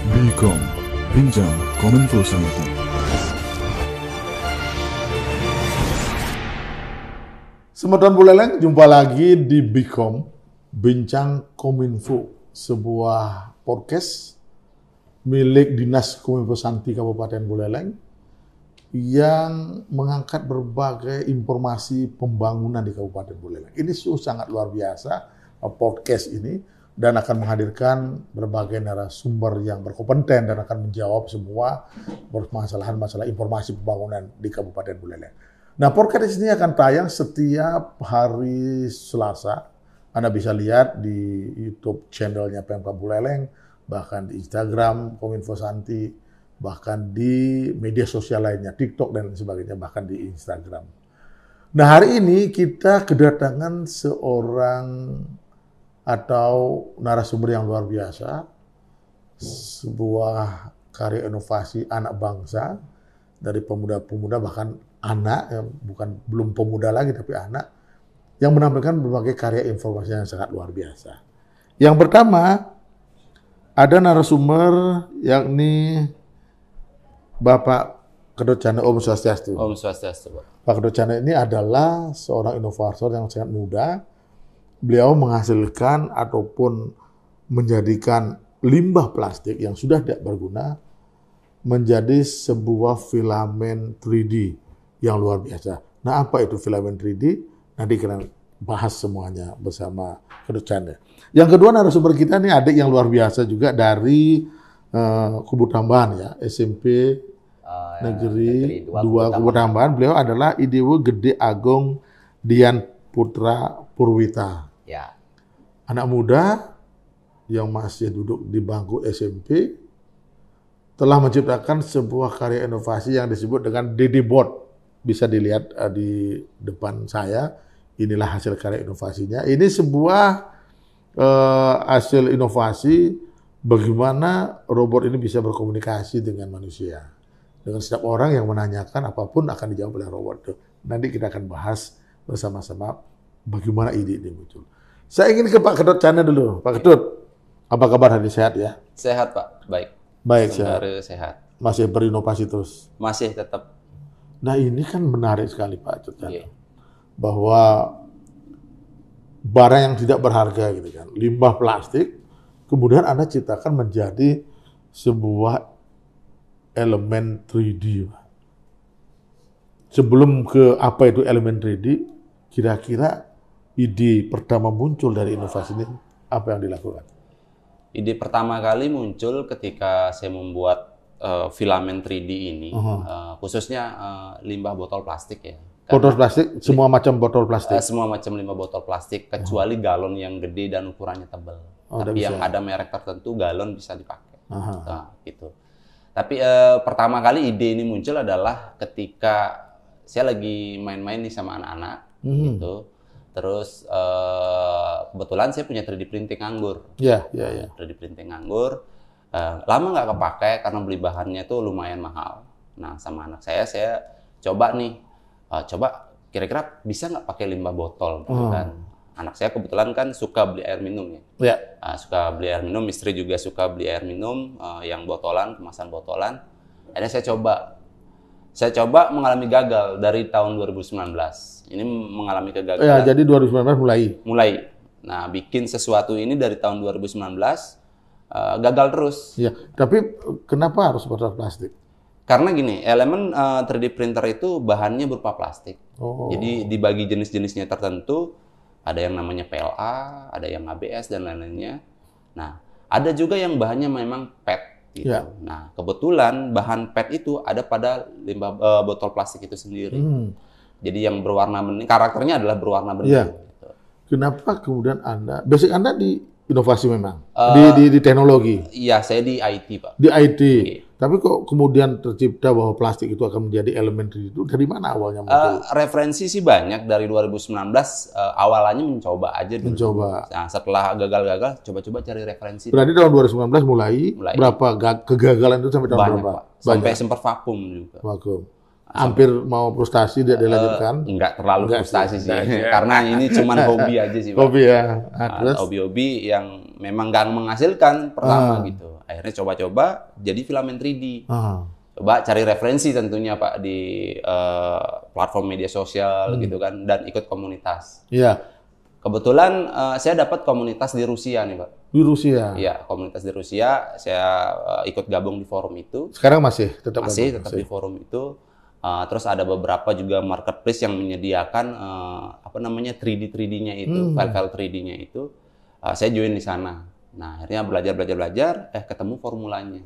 Bincom, bincang Kominfo Santi. Semeton Buleleng, jumpa lagi di Bincom, bincang Kominfo, sebuah podcast milik Dinas Kominfo Santi Kabupaten Buleleng yang mengangkat berbagai informasi pembangunan di Kabupaten Buleleng. Ini sangat luar biasa podcast ini, dan akan menghadirkan berbagai narasumber yang berkompeten dan akan menjawab semua permasalahan-masalah informasi pembangunan di Kabupaten Buleleng. Nah, podcast ini akan tayang setiap hari Selasa. Anda bisa lihat di YouTube channelnya Pemkab Buleleng, bahkan di Instagram Kominfo Santi, bahkan di media sosial lainnya, TikTok dan sebagainya, bahkan di Instagram. Nah, hari ini kita kedatangan seorang atau narasumber yang luar biasa, sebuah karya inovasi anak bangsa dari pemuda-pemuda, bahkan anak, ya, belum pemuda lagi tapi anak, yang menampilkan berbagai karya informasi yang sangat luar biasa. Yang pertama, ada narasumber yakni Bapak Kedut Chandra. Om Swastiastu. Om Swastiastu, Pak. Pak Kedut Chandra ini adalah seorang inovator yang sangat muda. Beliau menghasilkan ataupun menjadikan limbah plastik yang sudah tidak berguna menjadi sebuah filamen 3D yang luar biasa. Nah, apa itu filamen 3D? Nanti kita bahas semuanya bersama Kedut Chandra. Yang kedua, narasumber kita ini adik yang luar biasa juga dari Kubu Tambahan, ya, SMP Negeri 2 Kubu Tambahan. Beliau adalah Idewo Gede Agung Dian Putra Purwita. Ya. Anak muda yang masih duduk di bangku SMP telah menciptakan sebuah karya inovasi yang disebut dengan DD-Bot. Bisa dilihat di depan saya. Inilah hasil karya inovasinya. Ini sebuah hasil inovasi bagaimana robot ini bisa berkomunikasi dengan manusia. Dengan setiap orang yang menanyakan apapun akan dijawab oleh robot. Nanti kita akan bahas bersama-sama bagaimana ide ini muncul. Saya ingin ke Pak Kedut Chandra dulu. Pak Kedut, apa kabar hari sehat ya? Sehat, Pak. Baik. Baik, sehat. Masih berinovasi terus? Masih tetap. Nah, ini kan menarik sekali Pak Kedut Chandra. Iya. Bahwa barang yang tidak berharga gitu kan, limbah plastik, kemudian Anda ciptakan menjadi sebuah elemen 3D. Sebelum ke apa itu elemen 3D, kira-kira ide pertama muncul dari inovasi ini apa yang dilakukan? Ide pertama kali muncul ketika saya membuat filamen 3D ini, khususnya limbah botol plastik ya. Botol plastik, semua macam botol plastik? Semua macam limbah botol plastik, kecuali galon yang gede dan ukurannya tebal. Tapi yang ada merek tertentu, galon bisa dipakai. Nah, gitu. Tapi pertama kali ide ini muncul adalah ketika saya lagi main-main nih sama anak-anak, gitu. Terus kebetulan saya punya 3D printing anggur. Iya. 3D printing anggur. Lama nggak kepakai karena beli bahannya tuh lumayan mahal. Nah, sama anak saya coba nih, coba kira-kira bisa nggak pakai limbah botol, gitu kan. Anak saya kebetulan kan suka beli air minum ya. Iya. Suka beli air minum, istri juga suka beli air minum yang botolan, kemasan botolan. Akhirnya saya coba mengalami gagal dari tahun 2019. Ini mengalami kegagalan. Ya, jadi 2019 mulai. Nah, bikin sesuatu ini dari tahun 2019 gagal terus. Iya, tapi kenapa harus botol plastik? Karena gini, elemen 3D printer itu bahannya berupa plastik. Jadi dibagi jenis-jenisnya tertentu, ada yang namanya PLA, ada yang ABS dan lain-lainnya. Nah, ada juga yang bahannya memang PET. Gitu. Ya. Nah, kebetulan bahan PET itu ada pada limbah botol plastik itu sendiri. Jadi yang berwarna bening, karakternya adalah berwarna bening. Ya. Gitu. Kenapa kemudian basic Anda di inovasi memang? Di teknologi? Iya, saya di IT, Pak. Di IT. Okay. Tapi kok kemudian tercipta bahwa plastik itu akan menjadi elemen itu? Dari mana awalnya muncul? Referensi sih banyak dari 2019. Awalnya mencoba aja dulu. Mencoba. Nah, setelah gagal-gagal, coba-coba cari referensi. Berarti tahun 2019 mulai. Berapa kegagalan itu sampai tahun banyak, berapa? Pak. Sampai sempat vakum juga. Vakum. Hampir mau frustasi dia dilanjutkan. Enggak terlalu Enggak frustasi sih, enggak. karena ini cuman hobi aja sih, Pak. Hobi ya. Terus Hobi-hobi yang memang nggak menghasilkan pertama Ah. gitu. Akhirnya coba-coba jadi filament 3D. ah, Coba cari referensi tentunya Pak di platform media sosial gitu kan, dan ikut komunitas. iya, Kebetulan saya dapat komunitas di Rusia nih Pak. di Rusia. Iya, komunitas di Rusia. Saya ikut gabung di forum itu. Sekarang masih tetap Masih ada? tetap di forum itu. Terus ada beberapa juga marketplace yang menyediakan 3D-nya itu, file-file 3D-nya itu. Saya join di sana. Nah, akhirnya belajar, ketemu formulanya.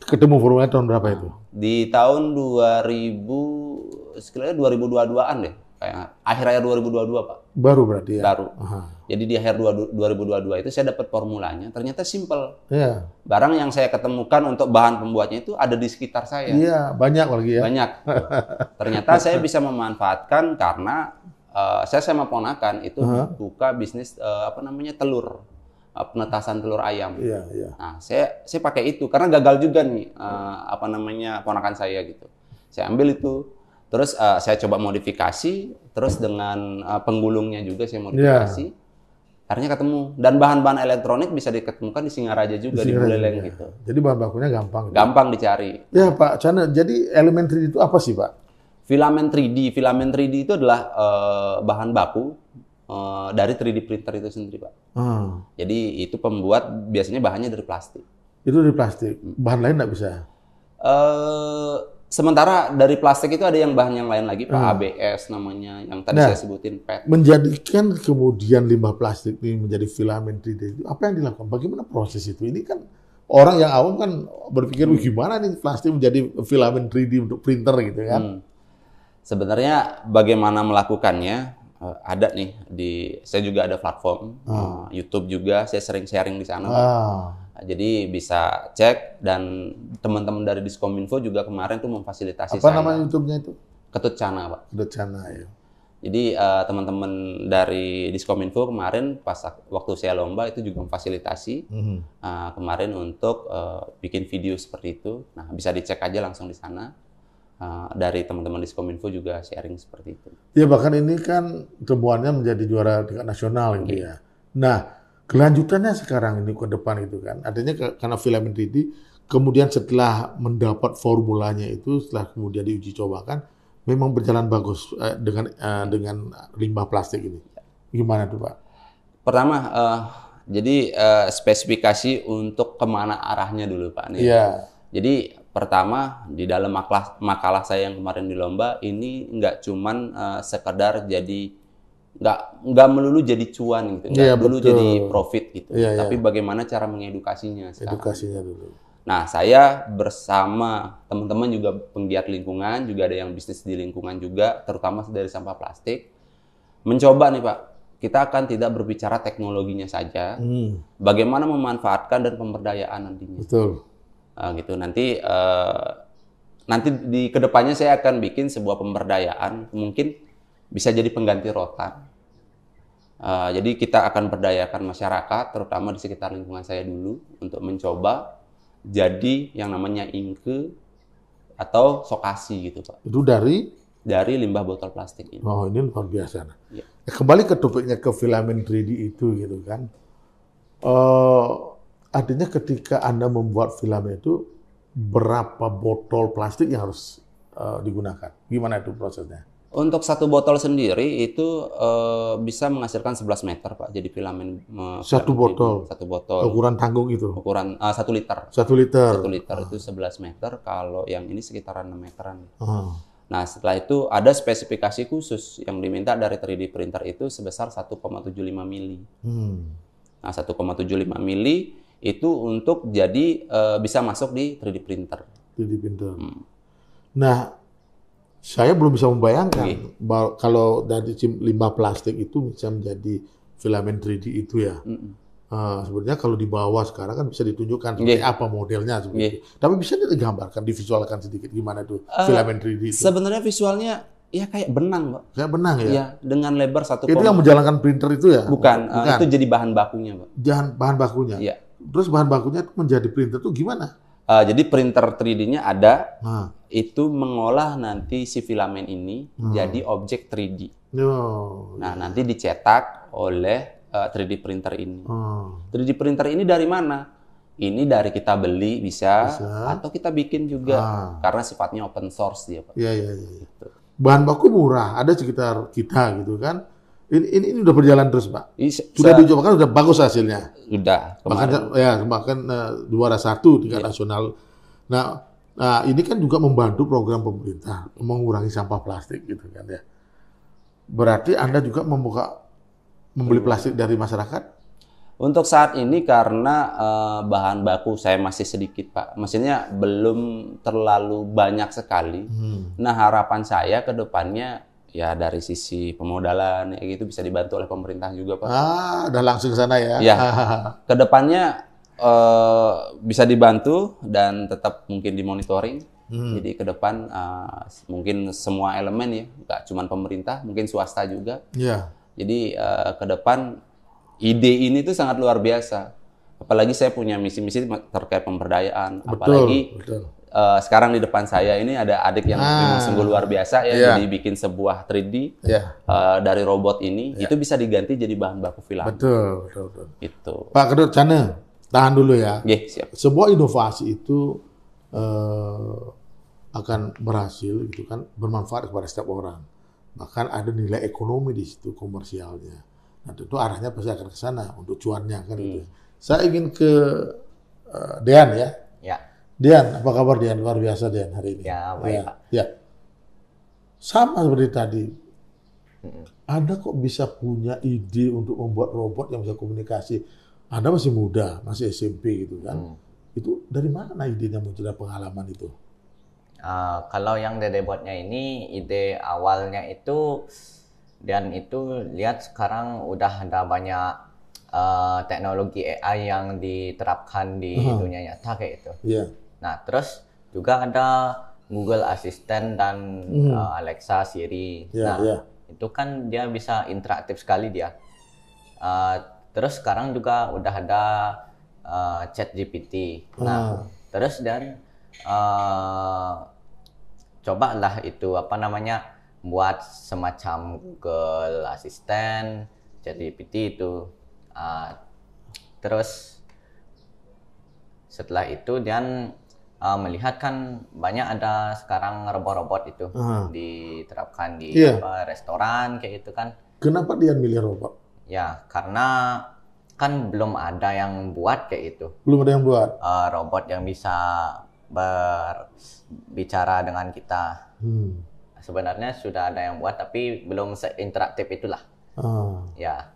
Ketemu formulanya tahun berapa itu? Di tahun 2022-an deh. Kayak akhir-akhir 2022, Pak. Baru berarti ya? Baru. Aha. Jadi di akhir 2022 itu saya dapat formulanya. Ternyata simple. Iya. Barang yang saya ketemukan untuk bahan pembuatnya itu ada di sekitar saya. Iya, banyak lagi ya. Banyak. Ternyata saya bisa memanfaatkan karena saya sama ponakan itu buka bisnis telur, penetasan telur ayam. Iya, iya. Nah, saya pakai itu karena gagal juga nih ponakan saya gitu. Saya ambil itu, terus saya coba modifikasi, terus dengan penggulungnya juga saya modifikasi. Akhirnya ketemu, dan bahan-bahan elektronik bisa diketemukan di Singaraja juga, di Buleleng ya. gitu. Jadi bahan bakunya gampang. Gampang dicari. Ya Pak Chandra, jadi elemen 3D itu apa sih Pak? Filament 3D itu adalah bahan baku dari 3D printer itu sendiri, Pak. Jadi itu pembuat biasanya bahannya dari plastik. Itu dari plastik. Bahan lain nggak bisa? Sementara dari plastik itu ada yang bahan yang lain lagi, Pak. ABS namanya, yang tadi saya sebutin, PET. Menjadikan kemudian limbah plastik ini menjadi filament 3D itu, apa yang dilakukan? Bagaimana proses itu? Ini kan orang yang awam kan berpikir, gimana nih plastik menjadi filament 3D untuk printer gitu kan? Sebenarnya bagaimana melakukannya, ada nih, saya juga ada platform, YouTube juga, saya sering sharing di sana. Jadi bisa cek, dan teman-teman dari Diskominfo juga kemarin tuh memfasilitasi Apa nama YouTube-nya itu? Ketut Cana, Pak. Ketut Cana, ya. Jadi teman-teman dari Diskominfo kemarin pas waktu saya lomba itu juga memfasilitasi kemarin untuk bikin video seperti itu. Nah, bisa dicek aja langsung di sana. Dari teman-teman Diskominfo juga sharing seperti itu. Ya, bahkan ini kan temuannya menjadi juara tingkat nasional gitu ya. Nah, kelanjutannya sekarang ini ke depan itu kan, artinya karena filament 3D, kemudian setelah mendapat formulanya itu, setelah kemudian diuji cobakan, memang berjalan bagus dengan limbah plastik ini. Gimana tuh Pak? Pertama, jadi spesifikasi untuk kemana arahnya dulu Pak. Iya. Jadi pertama di dalam makalah saya yang kemarin di lomba ini nggak cuman sekedar jadi nggak melulu jadi cuan gitu, nggak dulu jadi profit gitu, tapi bagaimana cara mengedukasinya sekarang. Edukasinya dulu. Nah, saya bersama teman-teman juga penggiat lingkungan, juga ada yang bisnis di lingkungan juga, terutama dari sampah plastik, mencoba nih Pak, kita akan tidak berbicara teknologinya saja, bagaimana memanfaatkan dan pemberdayaan nantinya. Betul. Gitu. Nanti di kedepannya saya akan bikin sebuah pemberdayaan, mungkin bisa jadi pengganti rotan. Jadi kita akan berdayakan masyarakat, terutama di sekitar lingkungan saya dulu, untuk mencoba jadi yang namanya inke atau sokasi gitu Pak. Itu dari limbah botol plastik ini. Oh, ini luar biasa. Ya. Kembali ke topiknya, ke filament 3D itu gitu kan. Artinya ketika Anda membuat filament itu, berapa botol plastik yang harus digunakan? Gimana itu prosesnya? Untuk satu botol sendiri itu bisa menghasilkan 11 meter Pak. Jadi filament Satu botol. Ukuran tanggung itu. Ukuran 1 liter. 1 liter. 1 liter itu 11 meter. Kalau yang ini sekitaran 6 meteran. Nah, setelah itu ada spesifikasi khusus yang diminta dari 3D printer itu sebesar 1,75 mili. Nah, 1,75 mili itu untuk jadi bisa masuk di 3D printer. 3D printer. Nah, saya belum bisa membayangkan kalau dari limbah plastik itu bisa menjadi filament 3D itu ya. Sebenarnya kalau di bawah sekarang kan bisa ditunjukkan seperti apa modelnya seperti itu. Tapi bisa digambarkan, divisualkan sedikit gimana tuh filament 3D itu. Sebenarnya visualnya ya kayak benang, Pak. Kayak benang ya? Iya, dengan lebar 1. Itu yang menjalankan printer itu ya? Bukan. Itu jadi bahan bakunya, Pak. Bahan bakunya? Iya. Terus bahan bakunya itu menjadi printer itu gimana? Jadi printer 3D-nya ada, Nah. itu mengolah nanti si filamen ini jadi objek 3D. Oh. Nah, nanti dicetak oleh 3D printer ini. 3D printer ini dari mana? Ini dari kita beli bisa. Atau kita bikin juga karena sifatnya open source dia, Pak. Iya. Bahan baku murah, ada sekitar kita gitu kan. Ini udah berjalan terus, Pak. Sudah dicoba kan, udah bagus hasilnya. Sudah. Bahkan juara 1 tingkat nasional. Nah, ini kan juga membantu program pemerintah mengurangi sampah plastik gitu kan ya. Berarti Anda juga membeli plastik dari masyarakat? Untuk saat ini karena bahan baku saya masih sedikit, Pak. Maksudnya belum terlalu banyak sekali. Nah, harapan saya ke depannya ya dari sisi pemodalan ya gitu bisa dibantu oleh pemerintah juga, Pak. Udah langsung ke sana ya. Ya. Ke depannya bisa dibantu dan tetap mungkin dimonitoring. Jadi ke depan mungkin semua elemen ya, nggak cuma pemerintah, mungkin swasta juga. Iya. Jadi ke depan ide ini tuh sangat luar biasa. Apalagi saya punya misi-misi terkait pemberdayaan. Apalagi sekarang di depan saya ini ada adik yang memang sungguh luar biasa ya. Jadi bikin sebuah 3D dari robot ini, itu bisa diganti jadi bahan baku film. Betul. Itu. Pak Kedut Cane, tahan dulu ya. Siap. Sebuah inovasi itu akan berhasil gitu kan, bermanfaat kepada setiap orang. Bahkan ada nilai ekonomi di situ, komersialnya. Nah, tentu arahnya pasti akan ke sana untuk cuannya kan gitu. Saya ingin ke Dean ya. Ya. Dean, apa kabar Dean? Luar biasa Dean hari ini. Ya, baik Pak. Ya. Sama seperti tadi. Anda kok bisa punya ide untuk membuat robot yang bisa komunikasi? Anda masih muda, masih SMP gitu kan. Itu dari mana idenya muncul dari pengalaman itu? Kalau yang Dedebotnya ini, ide awalnya itu, dan itu lihat sekarang udah ada banyak teknologi AI yang diterapkan di dunia nyata kayak itu. Nah, terus juga ada Google Assistant dan Alexa, Siri. Itu kan dia bisa interaktif sekali dia. Terus sekarang juga udah ada ChatGPT. Nah, terus dan cobalah itu buat semacam Google Assistant, ChatGPT itu. Terus setelah itu dan melihat kan banyak ada sekarang robot-robot itu diterapkan di restoran kayak itu kan. Kenapa dia milih robot? Ya, karena kan belum ada yang buat kayak itu. Belum ada yang buat? Robot yang bisa berbicara dengan kita. Sebenarnya sudah ada yang buat, tapi belum seinteraktif itulah. Ya.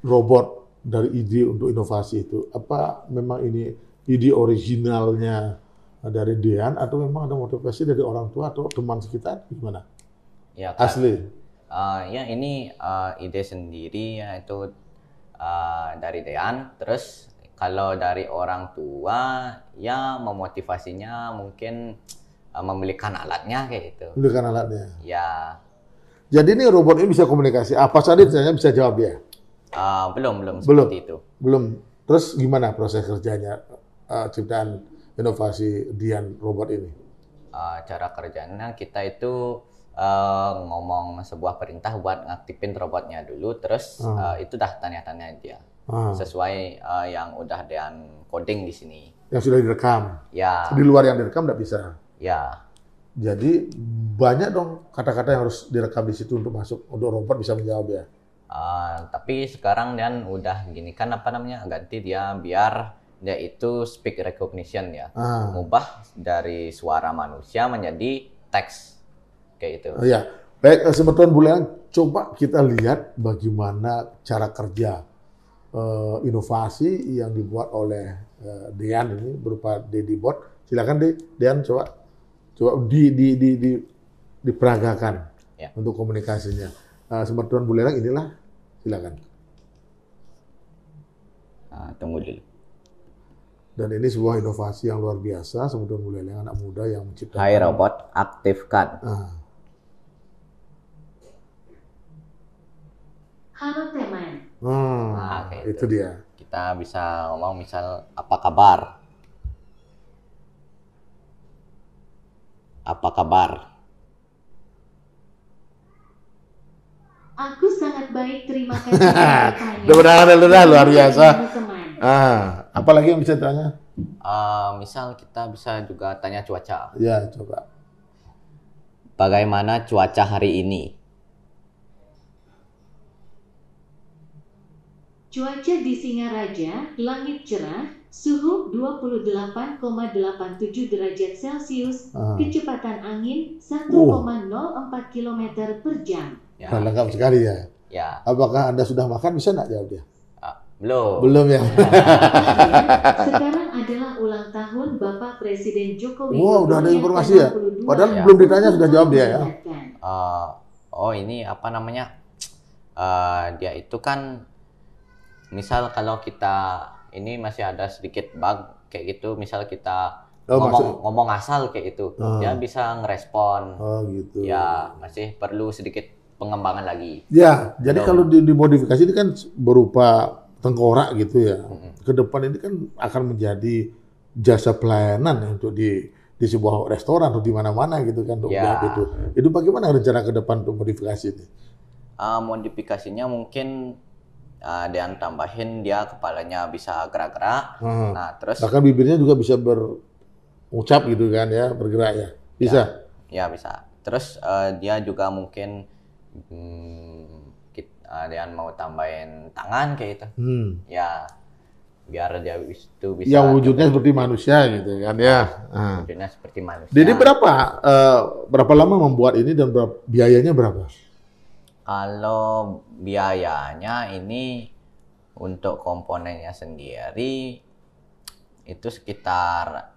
Robot dari ide untuk inovasi itu, apa memang ini ide originalnya dari Dean atau memang ada motivasi dari orang tua atau teman sekitar? Gimana? Ya, kan, asli? Ya ini ide sendiri ya itu dari Dean. Terus kalau dari orang tua ya memotivasinya mungkin membelikan alatnya kayak gitu. Membelikan alatnya. Ya. Jadi ini robot ini bisa komunikasi. Apa saja misalnya bisa jawab dia? Belum seperti itu. Belum. Terus gimana proses kerjanya ciptaan inovasi Dean robot ini? Cara kerjanya kita itu ngomong sebuah perintah buat ngaktifin robotnya dulu, terus itu dah tanya-tanya dia sesuai yang udah Dean coding di sini. Yang sudah direkam. Ya. Di luar yang direkam nggak bisa. Ya. Jadi banyak dong kata-kata yang harus direkam di situ untuk masuk untuk robot bisa menjawab ya. Tapi sekarang Dean udah gini kan ganti dia biar dia itu speak recognition ya, mengubah dari suara manusia menjadi teks kayak itu. Ya, baik Sobat Bulelang, coba kita lihat bagaimana cara kerja inovasi yang dibuat oleh Dean ini berupa Dedibot. Silakan Dean coba diperagakan untuk komunikasinya. Sobat Bulelang inilah, silakan. Tunggu dulu. Dan ini sebuah inovasi yang luar biasa, Sobat Bulelang, anak muda yang menciptakan. Hai robot, aktifkan. Halo teman. Itu dia. Kita bisa ngomong misal apa kabar? apa kabar? Aku sangat baik, terima kasih bertanya. Udah luar biasa. Teman-teman. Apalagi yang bisa tanya? Misal kita bisa juga tanya cuaca. Ya, coba. Bagaimana cuaca hari ini? Cuaca di Singaraja, langit cerah, suhu 28,87 derajat Celcius, kecepatan angin 1,04 km per jam. Ya. Lengkap sekali ya. Ya. Apakah Anda sudah makan? Bisa nggak jawab dia? Belum. Belum ya. Sekarang adalah ulang tahun Bapak Presiden Joko Widodo. Wah, udah ada yang informasi ya? ke-62. Padahal belum ditanya sudah jawab dia ya. Ini apa namanya? Dia itu kan, misal kalau kita ini masih ada sedikit bug kayak gitu, misal kita ngomong asal kayak gitu, dia bisa ngerespon. Oh gitu. Ya, masih perlu sedikit pengembangan lagi. Ya, jadi kalau dimodifikasi ini kan berupa tengkorak gitu ya. Ke depan ini kan akan menjadi jasa pelayanan ya, untuk di sebuah restoran atau di mana-mana gitu kan untuk itu. Itu bagaimana rencana ke depan untuk modifikasi ini? Modifikasinya mungkin dan tambahin dia kepalanya bisa gerak-gerak. Nah, terus bahkan bibirnya juga bisa berucap gitu kan ya, bergerak ya. Bisa? Ya, bisa. Terus dia juga mungkin dia mau tambahin tangan kayak gitu. Ya, biar dia itu bisa yang wujudnya seperti manusia gitu kan ya. Wujudnya seperti manusia. Jadi berapa lama membuat ini dan biayanya berapa? Kalau biayanya ini untuk komponennya sendiri itu sekitar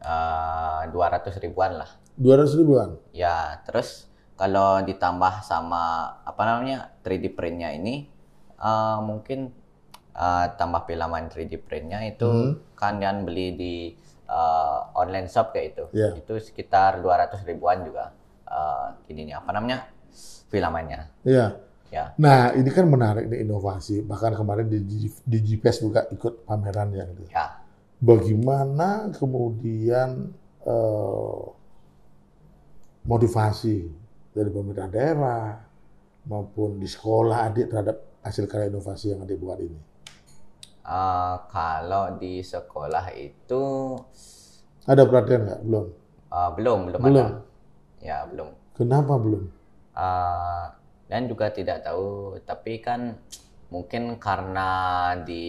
200 ribuan lah. 200 ribuan? Ya, terus kalau ditambah sama 3D print-nya ini mungkin tambah filament 3D print-nya itu kan yang beli di online shop kayak itu. Itu sekitar 200 ribuan juga filamennya. Iya. Ya. Nah, ini kan menarik nih inovasi. Bahkan kemarin di GPES juga ikut pamerannya gitu. Ya. Bagaimana kemudian motivasi dari pemerintah daerah maupun di sekolah adik terhadap hasil karya inovasi yang adik buat ini? Kalau di sekolah itu ada perhatian nggak? Belum ada. Ya, belum. Kenapa belum? Dan juga tidak tahu, tapi kan mungkin karena di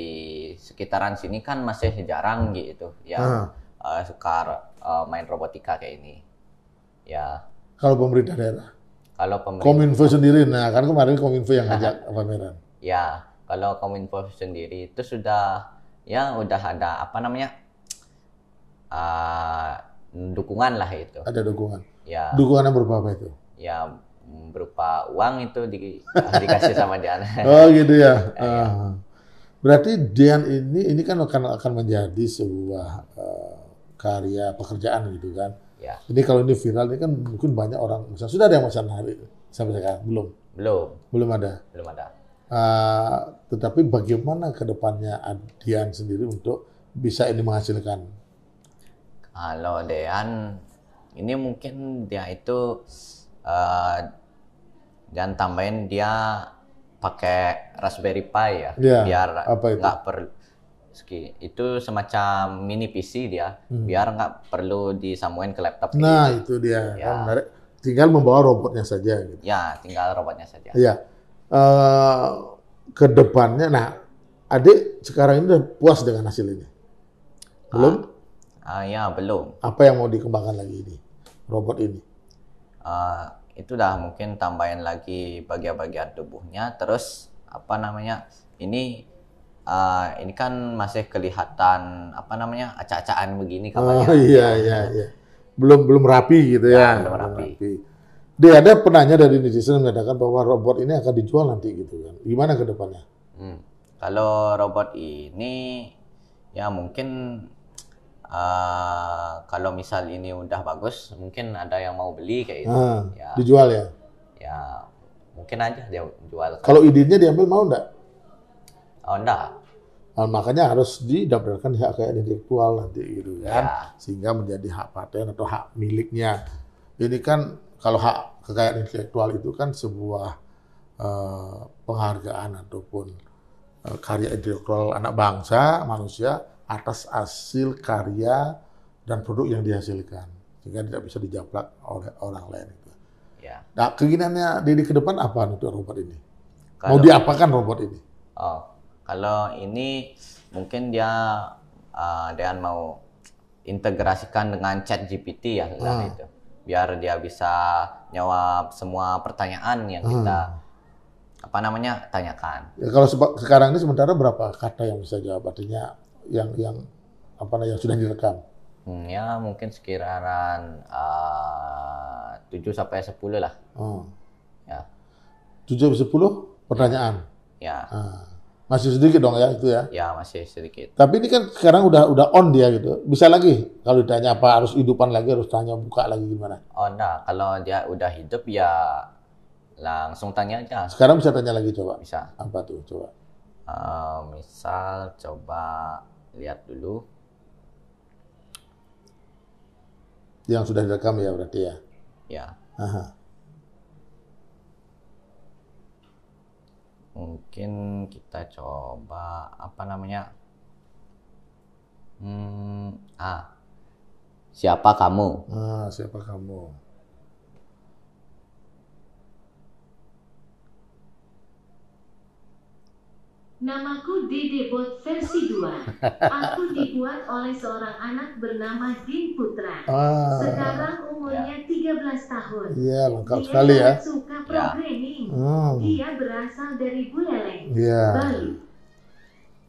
sekitaran sini kan masih jarang gitu ya, sekarang main robotika kayak ini. Ya. Kalau pemerintah daerah? Kalau pemerintah Kominfo sendiri, nah kan kemarin Kominfo yang ngajak pameran. Ya, kalau Kominfo sendiri itu udah ada dukungan lah itu. Ada dukungan. Ya. Dukungannya berupa apa itu? Ya, berupa uang itu dikasih sama Dian. Oh gitu ya. Berarti Dian ini kan akan menjadi sebuah karya pekerjaan gitu kan. Ya. Ini kalau ini viral ini kan mungkin banyak orang misalnya sudah ada yang pesan hari sampai sekarang belum ada. Tetapi bagaimana ke depannya Dian sendiri untuk bisa ini menghasilkan? Kalau Dian ini mungkin dia itu dan tambahin dia pakai Raspberry Pi ya, biar nggak perlu itu semacam mini PC dia, biar nggak perlu disambungin ke laptop. Nah itu dia, kan menarik. Tinggal membawa robotnya saja. Gitu. Ya, tinggal robotnya saja. Iya. Ke depannya, nah adik sekarang ini udah puas dengan hasil ini? Belum? Ya belum. Apa yang mau dikembangkan lagi ini, robot ini? Itu dah mungkin tambahin lagi bagian-bagian tubuhnya, terus ini kan masih kelihatan acak-acakan begini kabarnya. Oh iya. Belum rapi gitu ya. Belum rapi. Dia ada penanya dari netizen mengatakan bahwa robot ini akan dijual nanti gitu kan. Gimana ke depannya? Kalau robot ini ya mungkin kalau misal ini udah bagus, mungkin ada yang mau beli kayak gitu. Ya. Dijual ya? Ya, mungkin aja dia jual. Kalau idenya diambil mau enggak? Oh, enggak. Makanya harus didaftarkan hak kekayaan intelektual nanti gitu kan. Ya. Sehingga menjadi hak paten atau hak miliknya. ini kan kalau hak kekayaan intelektual itu kan sebuah penghargaan ataupun karya intelektual anak bangsa, manusia atas hasil karya dan produk yang dihasilkan, sehingga tidak bisa dijaplak oleh orang lain. Ya. Nah, keinginannya Didi ke depan apa untuk robot ini? Mau Kalau- diapakan robot ini? Oh, kalau ini mungkin dia mau integrasikan dengan ChatGPT ya itu. Biar dia bisa jawab semua pertanyaan yang kita tanyakan. Ya, kalau sekarang ini sementara berapa kata yang bisa jawab? Artinya yang sudah direkam. Ya mungkin sekiraran 7 sampai 10 lah. Ya. 7-10 pertanyaan. Ya. Masih sedikit dong ya itu ya. Ya masih sedikit. Tapi ini kan sekarang udah on dia gitu. Bisa lagi kalau ditanya apa harus hidupan lagi, harus tanya buka lagi gimana? Oh enggak, kalau dia udah hidup ya langsung tanya aja. Sekarang bisa tanya lagi coba. Bisa. Apa tuh coba? Misal coba lihat dulu. Yang sudah direkam ya berarti ya. Ya. Aha. Mungkin kita coba siapa kamu? Siapa kamu? Namaku Dede Bot versi 2. Aku dibuat oleh seorang anak bernama Din Putra. Sekarang umurnya 13 tahun. Iya, lengkap Dia sekali ya. sangat suka programming. Dia berasal dari Buleleng, Iya. Bali.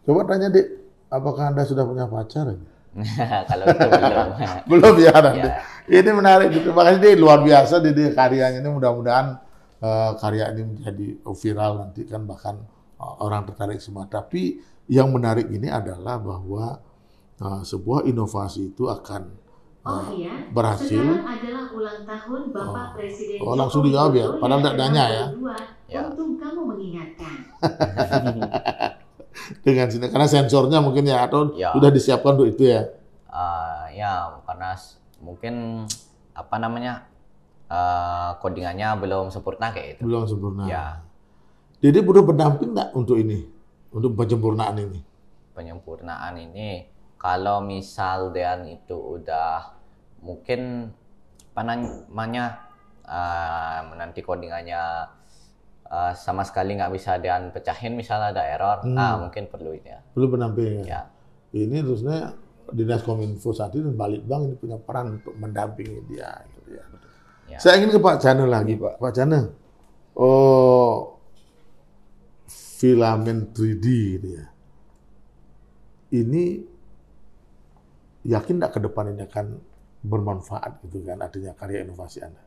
Coba tanya Dik, apakah Anda sudah punya pacar? Kalau itu belum. Belum ya, nanti. Ya. Ini menarik gitu. Makanya dia luar biasa dia karyanya ini, mudah-mudahan karya ini menjadi viral nanti kan, bahkan orang tertarik semua. Tapi yang menarik ini adalah bahwa sebuah inovasi itu akan berhasil. Sekarang adalah ulang tahun Bapak Presiden Oh, langsung dijawab ya? Widodo Padahal yang tidak nanya ya? ke-62. Ya. Untung kamu mengingatkan. Dengan sini karena sensornya mungkin ya, atau Ya. sudah disiapkan untuk itu ya. Ya karena mungkin codingannya belum sempurna kayak itu. Belum sempurna. Ya, Jadi butuh pendamping nggak untuk ini, untuk penyempurnaan ini? penyempurnaan ini kalau misal Dean itu udah mungkin nanti codingannya sama sekali nggak bisa Dean pecahin, misalnya ada error, mungkin perlu ini ya. Perlu pendamping ya. Ya. Ini terusnya Dinas Kominfo saat ini dan Balitbang ini punya peran untuk mendampingi dia. Gitu ya. Ya. Saya ingin ke Pak Chana lagi, Pak. Pak Chana, filamen 3D gitu ya. Ini yakin nggak ke depan ini akan bermanfaat gitu kan, artinya karya inovasi Anda?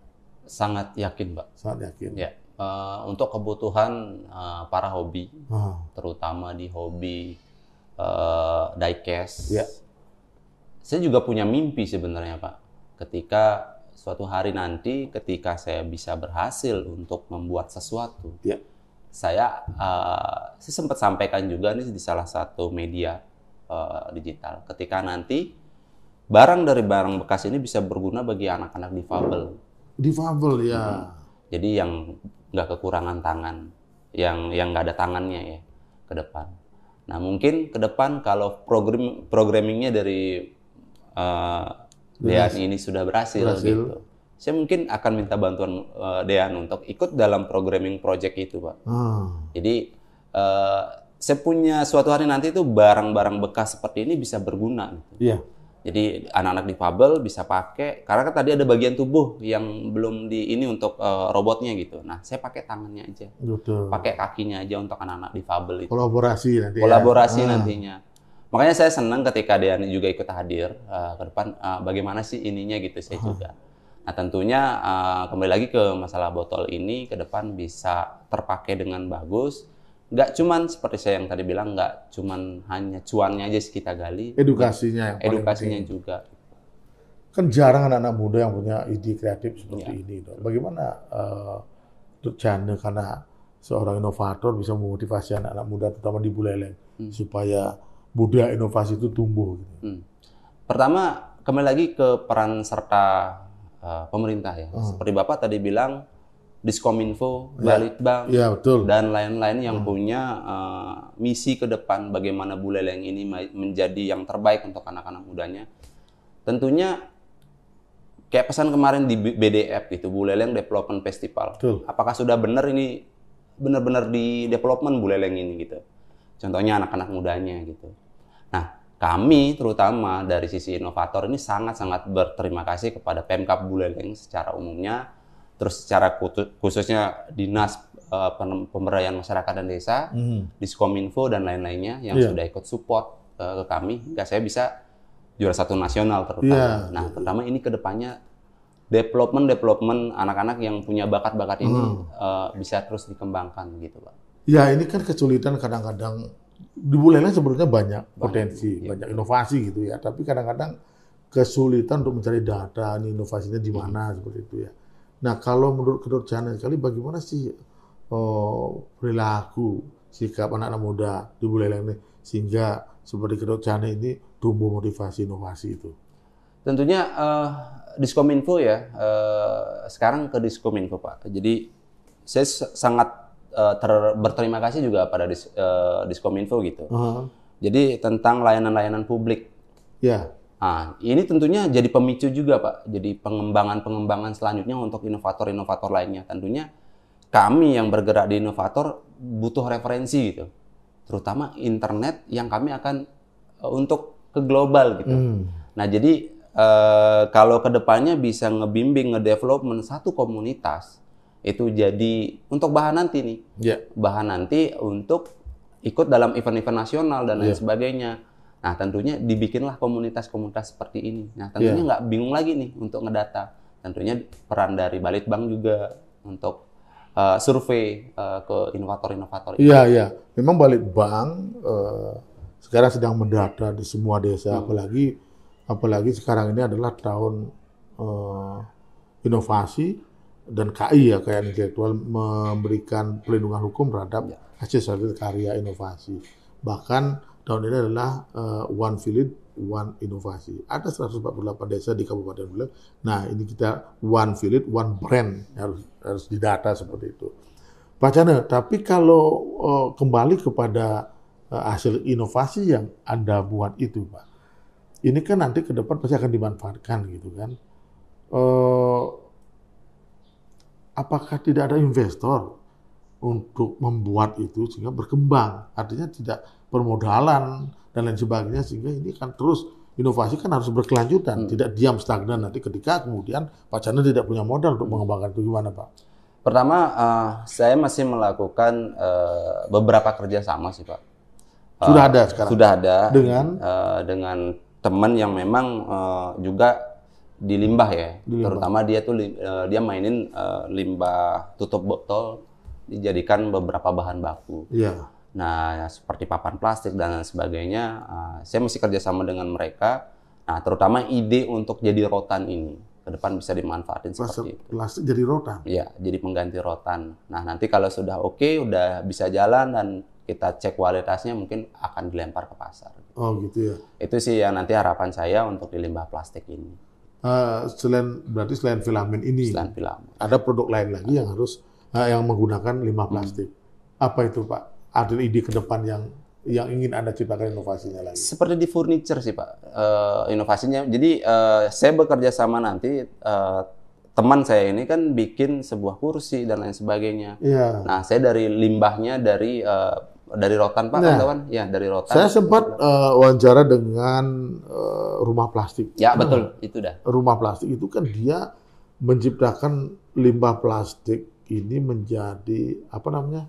Sangat yakin, Pak. Sangat yakin. Ya. Untuk kebutuhan para hobi, Ah, terutama di hobi diecast. Ya. Saya juga punya mimpi sebenarnya, Pak. Ketika suatu hari nanti, ketika saya bisa berhasil untuk membuat sesuatu, Ya. saya sempat sampaikan juga nih di salah satu media digital. Ketika nanti barang dari barang bekas ini bisa berguna bagi anak-anak difabel. Difabel ya. Jadi yang nggak kekurangan tangan, yang nggak ada tangannya ya ke depan. Nah mungkin ke depan kalau programmingnya dari Dean ini sudah berhasil gitu, saya mungkin akan minta bantuan Dean untuk ikut dalam programming project itu, Pak. Jadi saya punya suatu hari nanti itu barang-barang bekas seperti ini bisa berguna. Gitu. Iya. Jadi anak-anak difabel bisa pakai, karena kan tadi ada bagian tubuh yang belum di ini untuk robotnya gitu. Nah, saya pakai tangannya aja, Betul. pakai kakinya aja untuk anak-anak difabel itu. Kolaborasi nanti. Kolaborasi nantinya. Makanya saya senang ketika Dean juga ikut hadir ke depan. Bagaimana sih ininya gitu saya juga. Nah tentunya kembali lagi ke masalah botol ini ke depan bisa terpakai dengan bagus. Nggak cuman seperti saya yang tadi bilang, nggak cuman hanya cuannya aja kita gali. Edukasinya yang paling Edukasinya penting. juga. Kan jarang anak-anak muda yang punya ide kreatif seperti ini. Dok. Bagaimana Dut Chana, karena seorang inovator bisa memotivasi anak-anak muda terutama di Buleleng supaya budaya inovasi itu tumbuh. Gitu. Pertama kembali lagi ke peran serta pemerintah ya. Seperti Bapak tadi bilang, Diskominfo, Balitbank, ya, betul. dan lain-lain yang punya misi ke depan bagaimana Buleleng ini menjadi yang terbaik untuk anak-anak mudanya. Tentunya kayak pesan kemarin di BDF gitu, Buleleng Development Festival. Betul. Apakah sudah benar ini benar-benar di development Buleleng ini gitu? Contohnya anak-anak mudanya gitu. Nah, kami terutama dari sisi inovator ini sangat-sangat berterima kasih kepada Pemkab Buleleng secara umumnya, terus secara khususnya Dinas Pemberdayaan Masyarakat dan Desa, Diskominfo dan lain-lainnya yang sudah ikut support ke kami hingga saya bisa juara 1 nasional terutama. Nah, terutama ini kedepannya development anak-anak yang punya bakat-bakat ini bisa terus dikembangkan gitu, Pak. Ya, ini kan kesulitan kadang-kadang di Buleleng sebetulnya banyak potensi, banyak inovasi gitu ya. Tapi kadang-kadang kesulitan untuk mencari data, ini inovasinya di mana seperti itu ya. Nah, kalau menurut Kedot Channel sekali, bagaimana sih perilaku, sikap anak-anak muda di Buleleng ini sehingga seperti Kedot Channel ini tumbuh motivasi inovasi itu? Tentunya Diskominfo ya, sekarang ke Diskominfo Pak. Jadi saya sangat berterima kasih juga pada Diskominfo gitu. Jadi tentang layanan-layanan publik. Ya. Nah, ini tentunya jadi pemicu juga Pak. Jadi pengembangan selanjutnya untuk inovator-inovator lainnya. Tentunya kami yang bergerak di inovator butuh referensi gitu. Terutama internet yang kami akan untuk ke global gitu. Nah, jadi kalau kedepannya bisa ngebimbing, ngedevelopment satu komunitas, itu jadi untuk bahan nanti nih. Bahan nanti untuk ikut dalam event-event nasional dan lain sebagainya. Nah, tentunya dibikinlah komunitas-komunitas seperti ini. Nah, tentunya nggak bingung lagi nih untuk ngedata. Tentunya peran dari Balitbank juga untuk survei ke inovator-inovator ini. Iya. Memang Balitbank sekarang sedang mendata di semua desa, apalagi sekarang ini adalah tahun inovasi dan KI ya, kekayaan intelektual, memberikan pelindungan hukum terhadap hasil karya inovasi. Bahkan tahun ini adalah One Village, One Inovasi. Ada 148 desa di Kabupaten Buleleng. Nah, ini kita One Village, One Brand, harus didata seperti itu. Pak Channel, tapi kalau kembali kepada hasil inovasi yang Anda buat itu, Pak, ini kan nanti ke depan pasti akan dimanfaatkan gitu kan. Apakah tidak ada investor untuk membuat itu sehingga berkembang? Artinya tidak permodalan dan lain sebagainya, sehingga ini kan terus inovasi kan harus berkelanjutan, tidak diam stagnan nanti ketika kemudian Pak Channel tidak punya modal untuk mengembangkan itu. Gimana Pak? Pertama, saya masih melakukan beberapa kerjasama sih Pak. Sudah ada sekarang? Sudah ada. Dengan teman yang memang juga di limbah ya. Terutama dia tuh dia mainin limbah tutup botol dijadikan beberapa bahan baku. Iya. Nah, seperti papan plastik dan sebagainya, saya masih kerjasama dengan mereka. Nah, terutama ide untuk jadi rotan ini ke depan bisa dimanfaatin seperti itu. Plastik jadi rotan? Iya, jadi pengganti rotan. Nah, nanti kalau sudah oke, udah bisa jalan dan kita cek kualitasnya, mungkin akan dilempar ke pasar. Oh gitu ya. Itu sih yang nanti harapan saya untuk di limbah plastik ini. Berarti selain filamen ini, ada produk lain lagi yang harus yang menggunakan limbah plastik. Apa itu Pak? Ada ide ke depan yang ingin Anda ciptakan inovasinya lagi? Seperti di furniture sih Pak, inovasinya. Jadi saya bekerja sama nanti, teman saya ini kan bikin sebuah kursi dan lain sebagainya. Iya. Nah, saya dari limbahnya dari rotan Pak, kawan? Ya, dari rotan. Saya sempat wawancara dengan rumah plastik. Ya, betul, itu dah. Rumah plastik itu kan dia menciptakan limbah plastik ini menjadi apa namanya?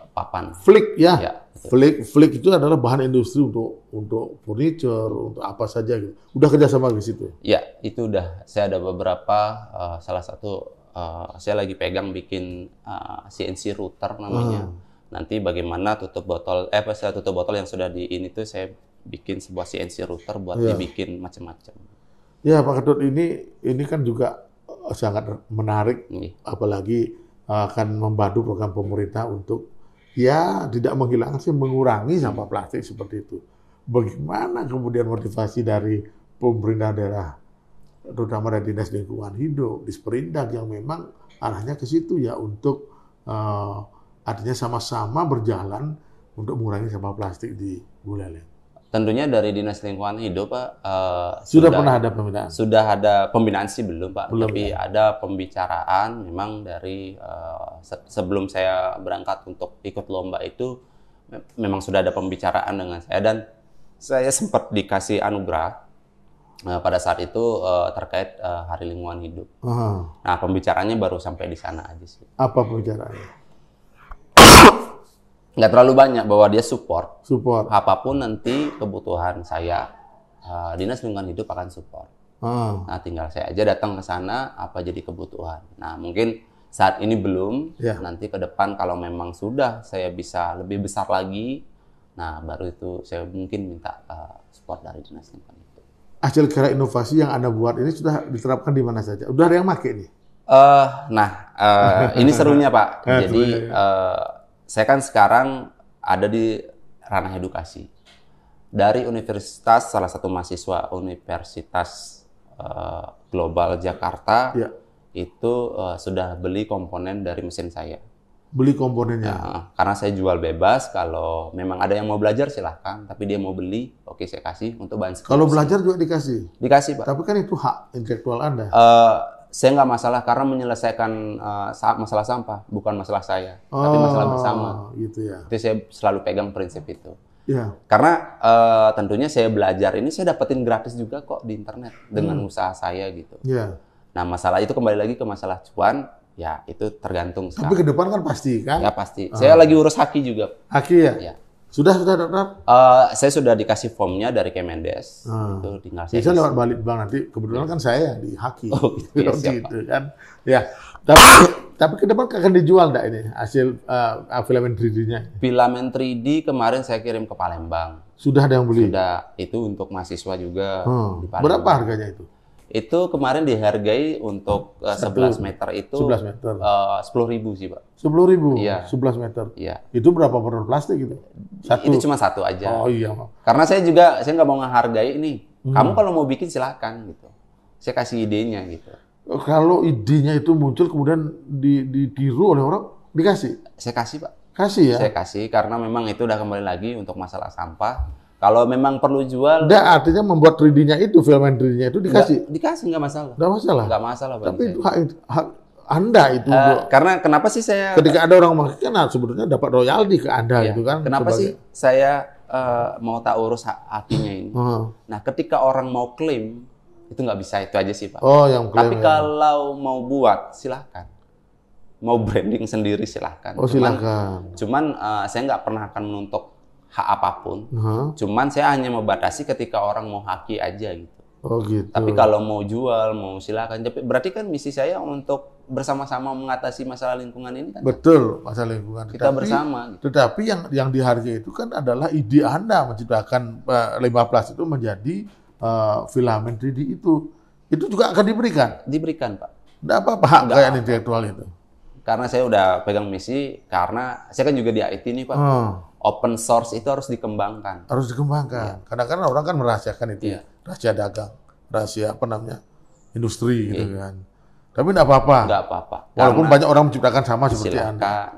Papan. Flik ya. Flik itu adalah bahan industri untuk furniture, untuk apa saja gitu. Udah kerjasama di situ? Ya, itu udah. Saya ada beberapa, salah satu saya lagi pegang bikin CNC router namanya. Nanti bagaimana tutup botol yang sudah di ini tuh saya bikin sebuah CNC router buat dibikin macam-macam. Ya, Pak Kedot, ini kan juga sangat menarik, apalagi akan membantu program pemerintah untuk tidak menghilangkan sih, mengurangi sampah plastik seperti itu. Bagaimana kemudian motivasi dari pemerintah daerah terutama dari Dinas Lingkungan Hidup, Disperindak yang memang arahnya ke situ ya untuk artinya sama-sama berjalan untuk mengurangi sampah plastik di Buleleng. Tentunya dari Dinas Lingkungan Hidup, Pak, Sudah pernah ada pembinaan? Sudah ada pembinaan sih belum, Pak. Belum, Tapi ya? ada pembicaraan memang dari sebelum saya berangkat untuk ikut lomba itu memang sudah ada pembicaraan dengan saya dan saya sempat dikasih anugerah pada saat itu terkait Hari Lingkungan Hidup. Nah, pembicaraannya baru sampai di sana aja sih. Apa pembicaraannya? Nggak terlalu banyak, bahwa dia support. Support. Apapun nanti kebutuhan saya, Dinas Lingkungan Hidup akan support. Nah, tinggal saya aja datang ke sana, apa jadi kebutuhan. Nah, mungkin saat ini belum, nanti ke depan kalau memang sudah saya bisa lebih besar lagi, nah baru itu saya mungkin minta support dari Dinas Lingkungan Hidup. Hasil karya inovasi yang Anda buat ini sudah diterapkan di mana saja? Udah ada yang pakai nih? Ini serunya, Pak. Jadi, saya kan sekarang ada di ranah edukasi. Dari universitas, salah satu mahasiswa Universitas Global Jakarta, itu sudah beli komponen dari mesin saya. Beli komponennya? Karena saya jual bebas, kalau memang ada yang mau belajar silahkan, tapi dia mau beli, oke saya kasih untuk bahan skripsi. Kalau belajar juga dikasih? Dikasih, Pak. Tapi kan itu hak intelektual Anda. Saya nggak masalah karena menyelesaikan masalah sampah, bukan masalah saya, tapi masalah bersama. Gitu ya. Itu saya selalu pegang prinsip itu. Ya. Karena tentunya saya belajar ini saya dapetin gratis juga kok di internet dengan usaha saya gitu. Ya. Nah, masalah itu kembali lagi ke masalah cuan, ya itu tergantung sekarang. Tapi ke depan kan pasti kan? Ya pasti. Saya lagi urus haki juga. Haki ya? Ya. Sudah daftar? Saya sudah dikasih formnya dari Kemendes. Itu tinggal saya. Bisa lewat balik bank nanti. Kebetulan kan saya yang di Haki. Oh, gitu, gitu kan. Ya. Tapi ke depan akan dijual enggak ini hasil filament 3D-nya? Filament 3D kemarin saya kirim ke Palembang. Sudah ada yang beli? Sudah. Itu untuk mahasiswa juga di Palembang. Berapa harganya itu? Itu kemarin dihargai untuk 11 meter itu 11 meter. 10.000 sih, Pak. 10.000? Iya. 11 meter? Iya. Itu berapa botol plastik gitu? Satu? Itu cuma satu aja. Oh iya. Karena saya nggak mau ngehargai ini. Kamu kalau mau bikin silakan gitu. Saya kasih idenya gitu. Kalau idenya itu muncul kemudian ditiru oleh orang, dikasih? Saya kasih, Pak. Kasih ya? Saya kasih karena memang itu udah kembali lagi untuk masalah sampah. Kalau memang perlu jual, nggak, artinya membuat 3D-nya itu, filament 3D-nya itu dikasih? Dikasih, nggak masalah. Nggak masalah? Nggak masalah, Pak. Tapi itu hak Anda itu. Karena kenapa sih saya... Ketika ada orang memakai, kan sebetulnya dapat royalti ke Anda gitu kan. Kenapa sih saya mau tak urus hakinya ini? Nah, ketika orang mau klaim, itu nggak bisa, itu aja sih, Pak. Oh, yang klaim. Tapi kalau mau buat, silahkan. Mau branding sendiri, silahkan. Oh, silahkan. Cuman saya nggak pernah akan menuntut hak apapun. Cuman saya hanya membatasi ketika orang mau haki aja gitu. Oh gitu. Tapi kalau mau jual, mau silakan. Berarti kan misi saya untuk bersama-sama mengatasi masalah lingkungan ini kan. Betul, masalah lingkungan. Kita bersama. Gitu. Tetapi yang dihargai itu kan adalah ide Anda menciptakan limbah plastik itu menjadi filament 3D itu. Itu juga akan diberikan? Diberikan, Pak. Nggak apa-apa hak kekayaan intelektual itu? Karena saya udah pegang misi, karena saya kan juga di IT nih, Pak. Open source itu harus dikembangkan. Harus dikembangkan. Kadang-kadang orang kan merahasiakan itu. Rahasia dagang, rahasia apa namanya, industri gitu kan. Tapi nggak apa-apa. Nggak apa-apa. Walaupun banyak orang menciptakan sama seperti Anda.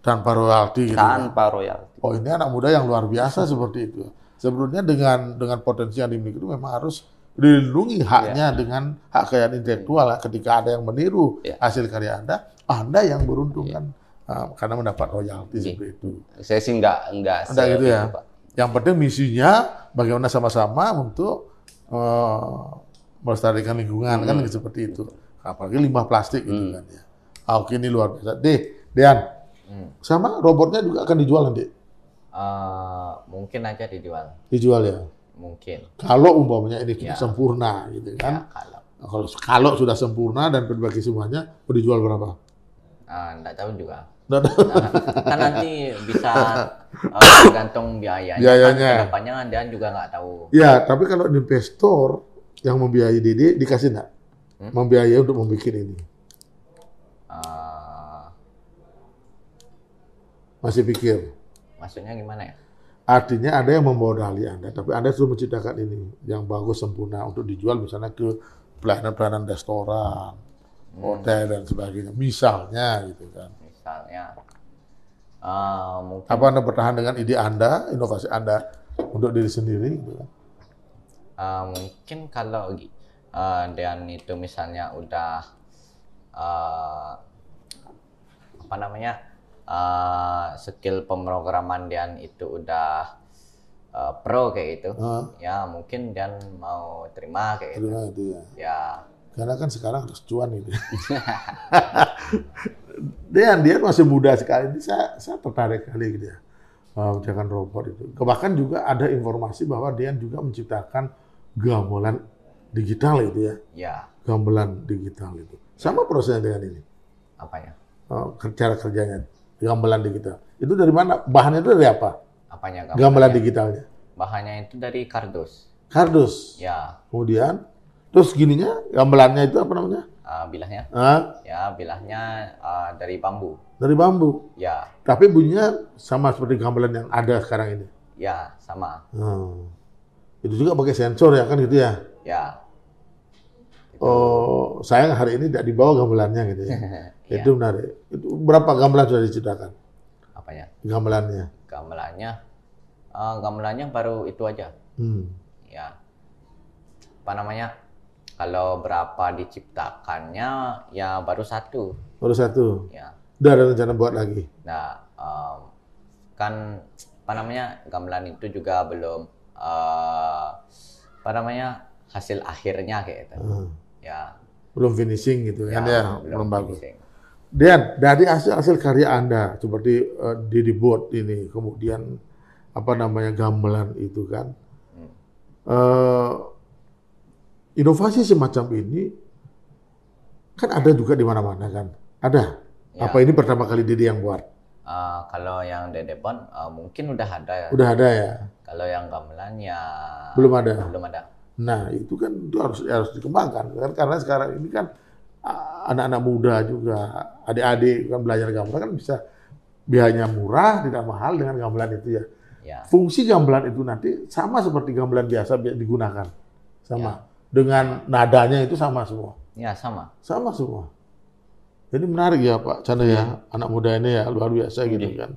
Tanpa royalti gitu. Tanpa royalti. Oh, ini anak muda yang luar biasa seperti itu. Sebetulnya dengan potensi yang dimiliki itu memang harus dilindungi haknya dengan hak kekayaan intelektual. Ketika ada yang meniru hasil karya Anda yang beruntung kan. Karena mendapat royalti seperti itu. Saya sih nggak gitu ya. Pak. Yang penting misinya bagaimana sama-sama untuk melestarikan lingkungan kan seperti itu. Apalagi limbah plastik gitu kan ya. Oke, ini luar biasa. Dean, sama robotnya juga akan dijual nanti? Mungkin aja dijual. Dijual ya? Mungkin. Kalau umpamanya ini sudah sempurna gitu kan? Ya, kalau sudah sempurna dan berbagi semuanya, mau dijual berapa? Nggak tahu juga. Kan nanti bisa tergantung biayanya. Kan kedepannya Anda juga nggak tahu. Ya, tapi kalau investor yang membiayai Dede dikasih nggak? Membiayai untuk membuat ini? Masih pikir? Maksudnya gimana ya? Artinya ada yang memodali Anda, tapi Anda sudah menciptakan ini yang bagus, sempurna untuk dijual misalnya ke pelayanan-pelayanan restoran, hotel dan sebagainya. Misalnya gitu kan. Misalnya, mungkin Apa Anda bertahan dengan ide Anda, inovasi Anda untuk diri sendiri gitu kan? mungkin kalau Dean itu misalnya udah apa namanya skill pemrograman Dean itu udah pro kayak gitu, ya mungkin Dean mau terima kayak gitu. Terima itu ya. Ya, Karena kan sekarang harus cuan itu. Dia masih muda sekali. Saya tertarik kali gitu ya. Menciptakan robot itu. Bahkan juga ada informasi bahwa dia juga menciptakan gamelan digital itu ya. ya, Gamelan digital itu. Sama prosesnya dengan ini. apanya? Cara kerjanya. Gamelan digital. Itu dari mana? Bahannya itu dari apa? Apanya Gamelan digitalnya. Bahannya itu dari kardus. Kardus. Ya, Kemudian, terus gininya, gamelannya itu apa namanya? bilahnya. Ah, Ya, bilahnya dari bambu. dari bambu. Ya, Tapi bunyinya sama seperti gamelan yang ada sekarang ini. ya sama. Itu juga pakai sensor ya kan gitu ya. Ya, Oh, sayang hari ini tidak dibawa gamelannya gitu ya. Itu menarik. Itu berapa gamelan sudah diciptakan? apanya? Gamelannya. Gamelannya baru itu aja. Ya, apa namanya? Kalau berapa diciptakannya, ya baru satu. Baru satu. Ya, Udah ada rencana buat lagi. nah kan apa namanya gamelan itu juga belum apa namanya hasil akhirnya kayak gitu. Ya, Belum finishing gitu kan ya. Belum bagus. finishing. Dan dari hasil karya Anda seperti Didi Bot ini, kemudian apa namanya gamelan itu kan, inovasi semacam ini kan ada juga di mana-mana kan, ada. Ya. Apa ini pertama kali Didi yang buat? Kalau yang Dedebon mungkin udah ada ya. Udah ada ya? Kalau yang gamelan ya Belum ada. belum ada. Nah itu kan itu harus dikembangkan kan, karena sekarang ini kan anak-anak muda juga, adik-adik kan belajar gamelan kan bisa biayanya murah, tidak mahal dengan gamelan itu ya. Ya, Fungsi gamelan itu nanti sama seperti gamelan biasa digunakan, sama dengan nadanya itu sama semua, ya sama. sama semua. Jadi menarik ya Pak Chandra ya, anak muda ini ya luar biasa gitu kan.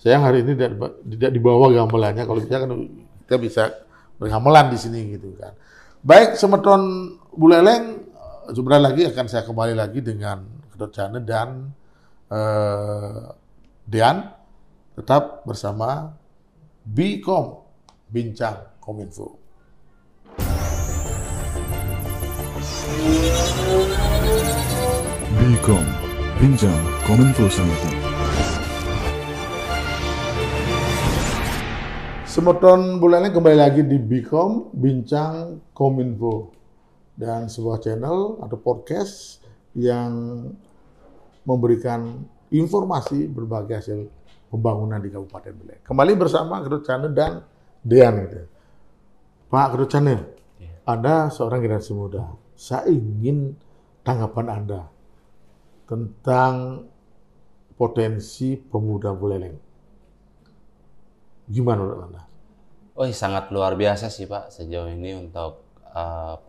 Sayang hari ini tidak dibawa gamelannya, kalau bisa kan kita bisa bergamelan di sini gitu kan. Baik, Semeton Buleleng, sebentar lagi akan saya kembali lagi dengan Kedot Chandra dan Dean, tetap bersama Bicom, Bincang Kominfo. Bicom, Bincang Kominfo Sanity. Semeton Buleleng kembali lagi di Bicom, Bincang Kominfo. Dan sebuah channel atau podcast yang memberikan informasi berbagai hasil pembangunan di Kabupaten Buleleng. Kembali bersama Kedot Chandra dan Dean. Gitu. Pak Kedot Chandra, Anda seorang generasi muda. Saya ingin tanggapan Anda tentang potensi pemuda Buleleng. Gimana menurut Anda? Oh, sangat luar biasa sih Pak sejauh ini untuk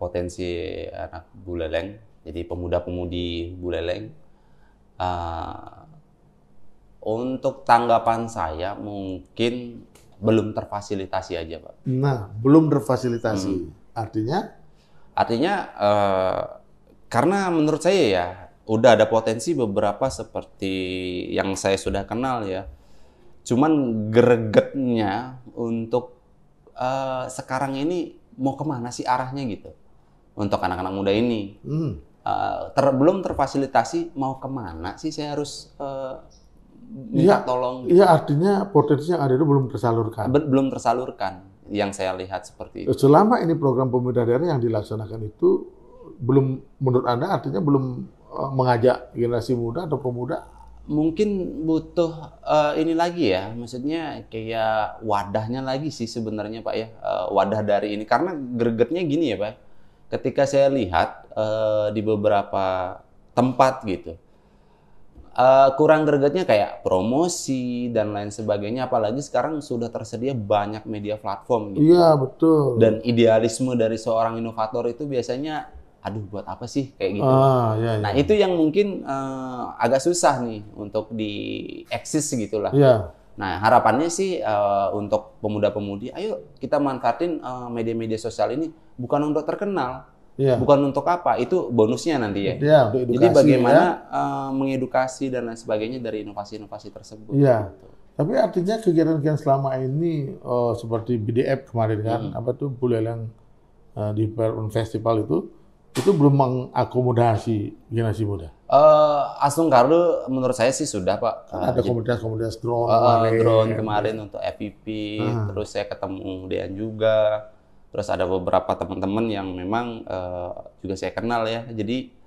potensi anak Buleleng, jadi pemuda-pemudi Buleleng. Untuk tanggapan saya mungkin belum terfasilitasi aja Pak. Nah, belum terfasilitasi. Artinya Karena menurut saya ya udah ada potensi beberapa seperti yang saya sudah kenal ya. Cuman gregetnya untuk sekarang ini mau kemana sih arahnya gitu untuk anak-anak muda ini. Belum terfasilitasi, mau kemana sih saya harus minta tolong gitu. Iya, artinya potensi yang ada itu belum tersalurkan. Belum tersalurkan yang saya lihat seperti itu. Selama ini program pemuda daerah yang dilaksanakan itu belum, menurut Anda artinya belum mengajak generasi muda atau pemuda? Mungkin butuh ini lagi ya, maksudnya kayak wadahnya lagi sih sebenarnya Pak ya, wadah dari ini. Karena gregetnya gini ya Pak, ketika saya lihat di beberapa tempat gitu, kurang gregetnya kayak promosi dan lain sebagainya, apalagi sekarang sudah tersedia banyak media platform gitu. Iya, betul. Dan idealisme dari seorang inovator itu biasanya aduh buat apa sih kayak gitu. Ya. Nah itu yang mungkin agak susah nih untuk dieksis gitulah. Ya. Nah harapannya sih untuk pemuda-pemudi, ayo kita manfaatin media-media sosial ini bukan untuk terkenal, bukan untuk apa, itu bonusnya nanti ya. Untuk edukasi, jadi bagaimana mengedukasi dan lain sebagainya dari inovasi-inovasi tersebut. Iya. Gitu. Tapi artinya kegiatan-kegiatan selama ini seperti BDF kemarin kan, Buleleng di Perun Festival itu belum mengakomodasi generasi muda. Asung Kardo menurut saya sih sudah Pak. Ada komunitas-komunitas drone kemarin untuk FPV, terus saya ketemu Dean juga, terus ada beberapa teman-teman yang memang juga saya kenal ya, jadi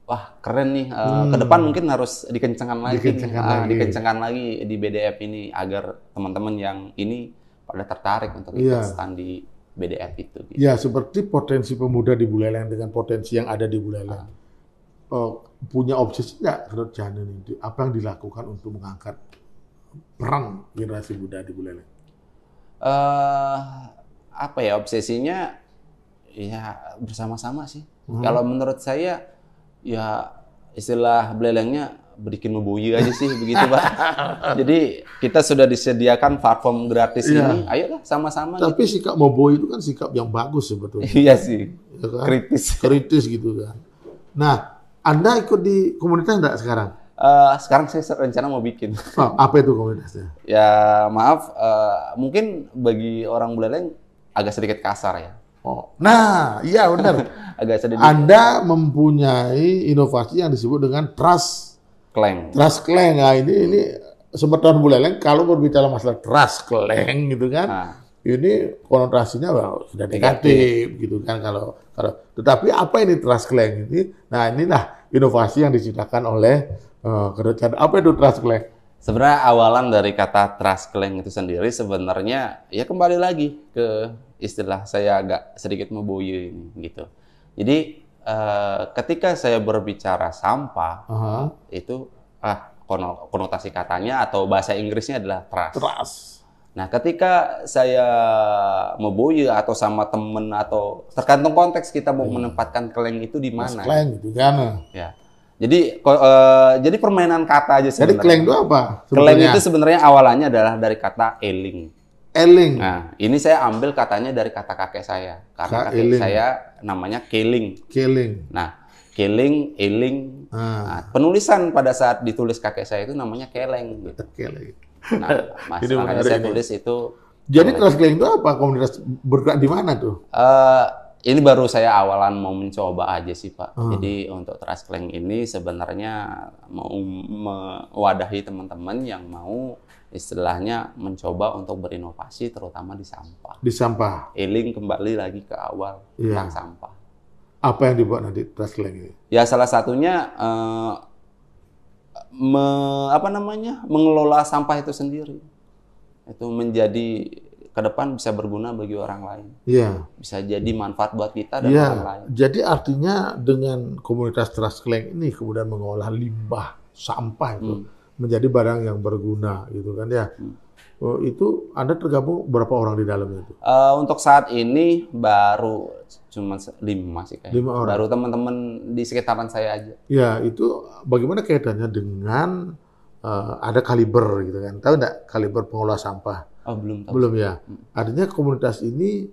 wah keren nih, ke depan mungkin harus dikencangkan lagi di BDF ini agar teman-teman yang ini pada tertarik untuk ikut stand di BDF itu. Gitu. Ya, seperti potensi pemuda di Buleleng dengan potensi yang ada di Buleleng. Punya obsesi nggak menurut Jana ini? Apa yang dilakukan untuk mengangkat peran generasi muda di Buleleng? Apa ya obsesinya? Ya bersama-sama sih. Kalau menurut saya ya istilah Bulelengnya bikin membuyi aja sih begitu Pak. Jadi kita sudah disediakan platform gratis ini, ayolah sama-sama. Tapi gitu. Sikap membuyi itu kan sikap yang bagus sebetulnya. Iya sih, ya kan? kritis gitu kan. Nah, Anda ikut di komunitas enggak sekarang? Sekarang saya rencana mau bikin. Apa itu komunitasnya? Ya maaf, mungkin bagi orang Buleleng agak sedikit kasar ya. Nah, iya benar. Agak sedikit. Anda mempunyai inovasi yang disebut dengan Trust Kleng. Nah, ini Semeton Buleleng kalau berbicara masalah Trust Kleng gitu kan. Ini konotasinya sudah negatif gitu kan kalau tetapi apa ini Trust Kleng ini? Nah, inilah inovasi yang diciptakan oleh Kedutaan. Apa itu Trust Kleng? Sebenarnya awalan dari kata Trust Kleng itu sendiri sebenarnya ya kembali lagi ke istilah saya agak sedikit memboyu ini gitu. Jadi ketika saya berbicara sampah itu konotasi katanya atau bahasa Inggrisnya adalah trust. Nah, ketika saya memboyu atau sama temen atau tergantung konteks kita mau menempatkan kleng itu di mana. Kleng gitu kan. Ya. Jadi permainan kata aja sebenarnya. Jadi kleng itu apa? Kleng itu sebenarnya awalannya adalah dari kata eling. Nah, ini saya ambil katanya dari kata kakek saya. Karena kakek saya namanya Keling. Nah, Keling, eling. Nah, penulisan pada saat ditulis kakek saya itu namanya Keleng. Gitu. Nah, makanya saya tulis itu. Jadi Trust Kleng itu apa? Komunitas bergerak di mana tuh? Ini baru saya awalan mau mencoba aja sih Pak. Jadi untuk Trust Kleng ini sebenarnya mau mewadahi teman-teman yang mau istilahnya mencoba untuk berinovasi terutama di sampah. Di sampah. Eling kembali lagi ke awal tentang sampah. Apa yang dibuat nanti Trust Kleng ini? Ya salah satunya mengelola sampah itu sendiri. Itu menjadi ke depan bisa berguna bagi orang lain. Iya. Bisa jadi manfaat buat kita dan orang lain. Jadi artinya dengan komunitas Trust Kleng ini kemudian mengolah limbah sampah itu menjadi barang yang berguna gitu kan ya. Itu Anda tergabung berapa orang di dalamnya itu? Untuk saat ini baru cuma 5 sih kayaknya. 5 orang. Baru teman-teman di sekitaran saya aja. Ya, itu bagaimana kaitannya dengan ada kaliber gitu kan. Tahu enggak kaliber pengolah sampah? Oh, belum tahu. Belum ya. Artinya komunitas ini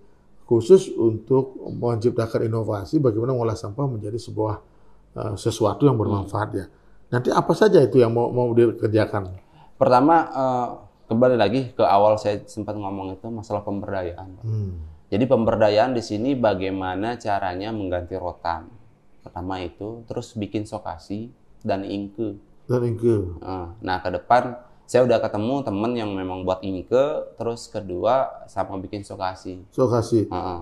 khusus untuk menciptakan inovasi bagaimana mengolah sampah menjadi sebuah sesuatu yang bermanfaat ya. Nanti apa saja itu yang mau dikerjakan? Pertama, kembali lagi ke awal saya sempat ngomong itu masalah pemberdayaan. Jadi pemberdayaan di sini bagaimana caranya mengganti rotan. Pertama itu, terus bikin sokasi dan ingke. Nah, ke depan saya udah ketemu temen yang memang buat ingke, terus kedua sama bikin sokasi.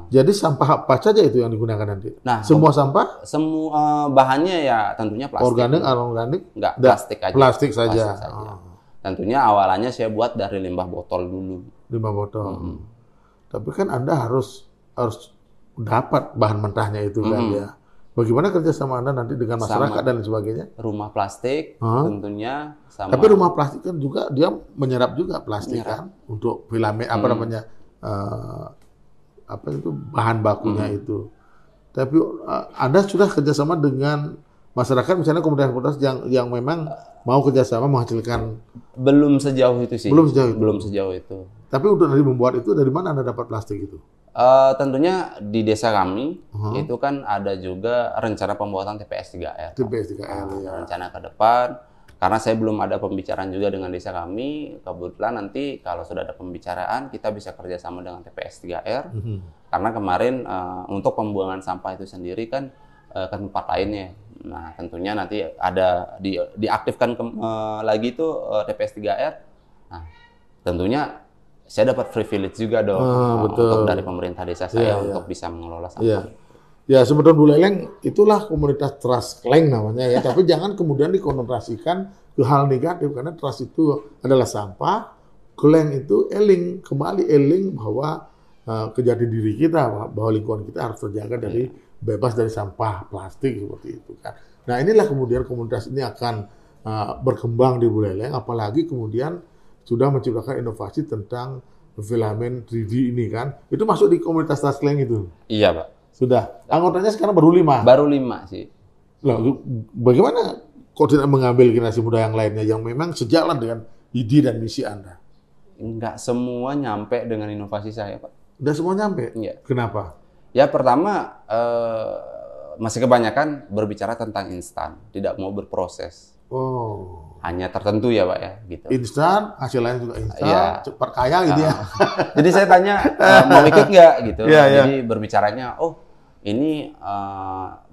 Jadi sampah apa saja itu yang digunakan nanti? Nah, semua sampah? Semua bahannya ya tentunya plastik. Organik, anorganik? Enggak, plastik aja. Plastik saja. Tentunya awalannya saya buat dari limbah botol dulu. Limbah botol. Tapi kan Anda harus dapat bahan mentahnya itu kan ya. Bagaimana kerjasama Anda nanti dengan masyarakat dan lain sebagainya? Rumah plastik tentunya sama. Tapi rumah plastik kan juga dia menyerap juga plastik kan untuk filament bahan bakunya itu. Tapi Anda sudah kerjasama dengan masyarakat, misalnya komunitas-komunitas yang memang mau kerjasama menghasilkan? Belum sejauh itu sih. Belum sejauh itu. Tapi untuk dari membuat itu, dari mana Anda dapat plastik itu? Tentunya di desa kami itu kan ada juga rencana pembuatan TPS 3R. TPS 3R, ya. Rencana ke depan. Karena saya belum ada pembicaraan juga dengan desa kami, kebetulan nanti kalau sudah ada pembicaraan, kita bisa kerjasama dengan TPS 3R. Karena kemarin untuk pembuangan sampah itu sendiri kan ke tempat lainnya. Nah, tentunya nanti ada diaktifkan lagi itu TPS 3R. Nah, tentunya saya dapat privilege juga dong untuk dari pemerintah desa saya untuk bisa mengelola sampah. Ya, Sumedon Buleleng itulah komunitas trust Kleng namanya ya. Tapi jangan kemudian dikonotasikan ke hal negatif, karena trust itu adalah sampah, Kleng itu kembali eling bahwa kejati diri kita, bahwa lingkungan kita harus terjaga dari bebas dari sampah plastik seperti itu kan. Nah, inilah kemudian komunitas ini akan berkembang di Buleleng, apalagi kemudian sudah menciptakan inovasi tentang filamen 3D ini kan. Itu masuk di komunitas trust Kleng itu? Iya, Pak. Sudah. Anggotanya sekarang baru 5? Baru 5 sih. Lalu bagaimana kok tidak mengambil generasi muda yang lainnya yang memang sejalan dengan ide dan misi Anda? Enggak semua nyampe dengan inovasi saya, Pak. Udah semua nyampe? Iya. Kenapa? Ya pertama, masih kebanyakan berbicara tentang instan. Tidak mau berproses. Oh. Hanya tertentu ya, Pak ya. Gitu. Instan, hasilnya juga instan, Ya. cepat kaya gitu ya. Jadi saya tanya, mau ikut nggak gitu. Ya, ya. Jadi berbicaranya, oh ini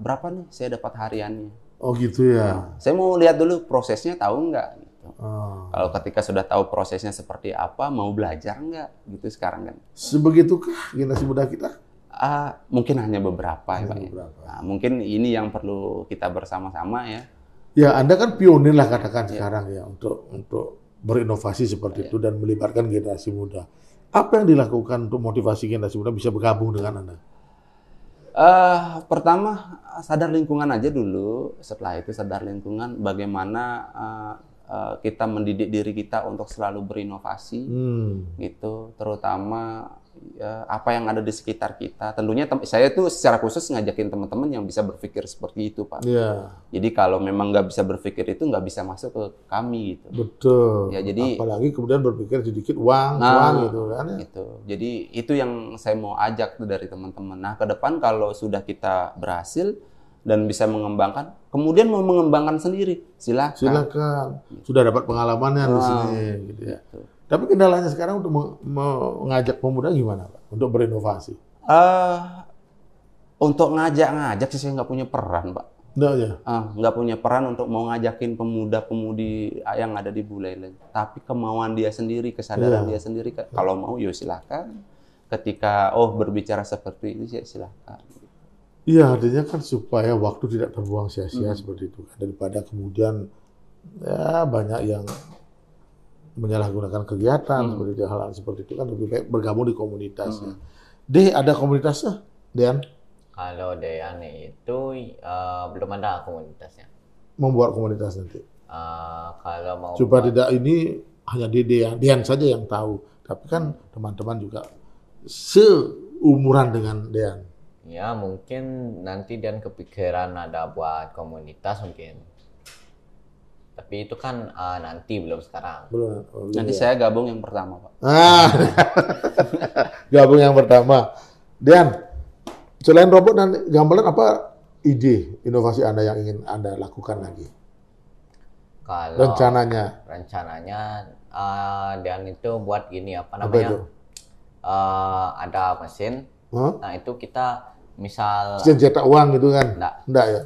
berapa nih saya dapat hariannya. Oh gitu ya. Saya mau lihat dulu prosesnya, tahu nggak? Gitu. Oh. Kalau ketika sudah tahu prosesnya seperti apa, mau belajar nggak? Gitu sekarang kan. Sebegitukah generasi muda kita? Mungkin hanya beberapa ya, Pak. Beberapa. Nah, mungkin ini yang perlu kita bersama-sama ya. Ya, Anda kan pionir lah katakan sekarang ya untuk berinovasi seperti itu dan melibatkan generasi muda. Apa yang dilakukan untuk motivasi generasi muda bisa bergabung dengan Anda? Pertama sadar lingkungan aja dulu. Setelah itu sadar lingkungan, bagaimana kita mendidik diri kita untuk selalu berinovasi, gitu. Terutama apa yang ada di sekitar kita. Tentunya saya tuh secara khusus ngajakin teman-teman yang bisa berpikir seperti itu, Pak. Iya. Jadi kalau memang nggak bisa berpikir itu nggak bisa masuk ke kami gitu. Betul. Ya, jadi apalagi kemudian berpikir sedikit uang gitu kan. Ya. Gitu. Jadi itu yang saya mau ajak tuh dari teman-teman. Nah, ke depan kalau sudah kita berhasil dan bisa mengembangkan, kemudian mau mengembangkan sendiri, silakan. Sudah dapat pengalamannya di sini gitu ya. Gitu. Tapi kendalanya sekarang untuk mengajak pemuda gimana, Pak? Untuk berinovasi? Untuk ngajak sih saya nggak punya peran, Pak. Nggak punya peran untuk mau ngajakin pemuda-pemudi yang ada di Buleleng. Tapi kemauan dia sendiri, kesadaran dia sendiri. Kalau mau, yo silakan. Ketika berbicara seperti ini, ya silakan. Iya, artinya kan supaya waktu tidak terbuang sia-sia seperti itu. Daripada kemudian ya banyak yang menyalahgunakan kegiatan seperti itu, hal-hal seperti itu kan lebih baik bergabung di komunitas. Ada komunitasnya, Dean? Kalau Dean itu belum ada komunitasnya. Membuat komunitas nanti. Kalau mau supaya tidak ini hanya Dean saja yang tahu, tapi kan teman-teman juga seumuran dengan Dean. Ya mungkin nanti Dean kepikiran ada buat komunitas mungkin. Tapi itu kan nanti, belum sekarang. Belum nanti ya. Saya gabung yang pertama, Pak. Gabung yang pertama. Dean, selain robot dan gamelan, apa ide inovasi Anda yang ingin Anda lakukan lagi? Kalau rencananya Dean itu buat gini, apa namanya? Ada mesin. Nah itu kita misal mesin cetak uang gitu kan? Enggak ya?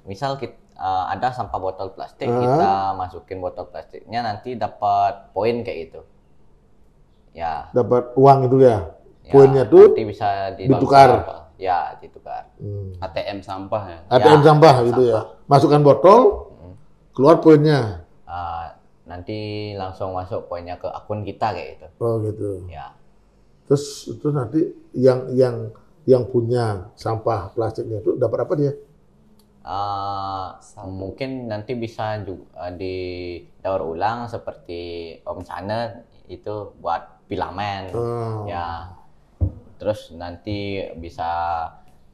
Misal kita ada sampah botol plastik, kita masukin botol plastiknya, nanti dapat poin kayak gitu. Ya. Dapat uang itu ya? Poinnya tuh nanti bisa ditukar. Ya, ditukar. ATM sampah ya? ATM sampah gitu ya? Masukkan botol, keluar poinnya. Nanti langsung masuk poinnya ke akun kita kayak gitu. Oh gitu. Ya. Terus itu nanti yang punya sampah plastiknya itu dapat apa dia? Mungkin nanti bisa juga didaur ulang seperti Om Sana itu buat filamen. Ya. Terus nanti bisa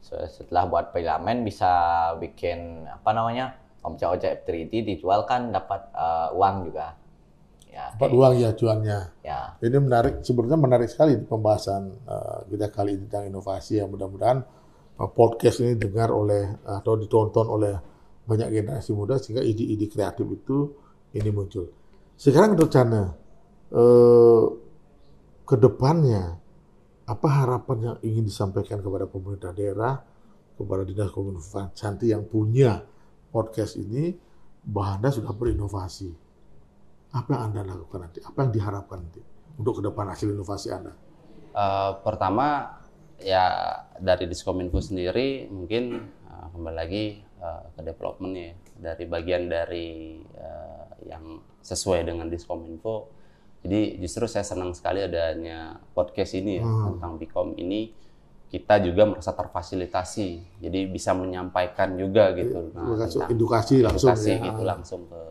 Setelah buat filament bisa bikin objek-objek 3D dijual kan dapat uang juga. Ya, Dapat uang ya cuannya. Ya. Ini menarik, sebenarnya menarik sekali pembahasan kita kali ini tentang inovasi. Ya, mudah-mudahan podcast ini didengar oleh atau ditonton oleh banyak generasi muda sehingga ide-ide kreatif itu ini muncul. Sekarang rencana ke depannya apa harapan yang ingin disampaikan kepada pemerintah daerah, kepada Dinas Kominfo Santi yang punya podcast ini, bahwa Anda sudah berinovasi. Apa yang Anda lakukan nanti? Apa yang diharapkan nanti untuk ke depan hasil inovasi Anda? Pertama, ya dari Diskominfo sendiri mungkin kembali lagi ke development ya. Dari bagian dari yang sesuai dengan Diskominfo. Jadi justru saya senang sekali adanya podcast ini ya, tentang Bicom ini. Kita juga merasa terfasilitasi, jadi bisa menyampaikan juga gitu. Edukasi langsung ya. Gitu langsung ke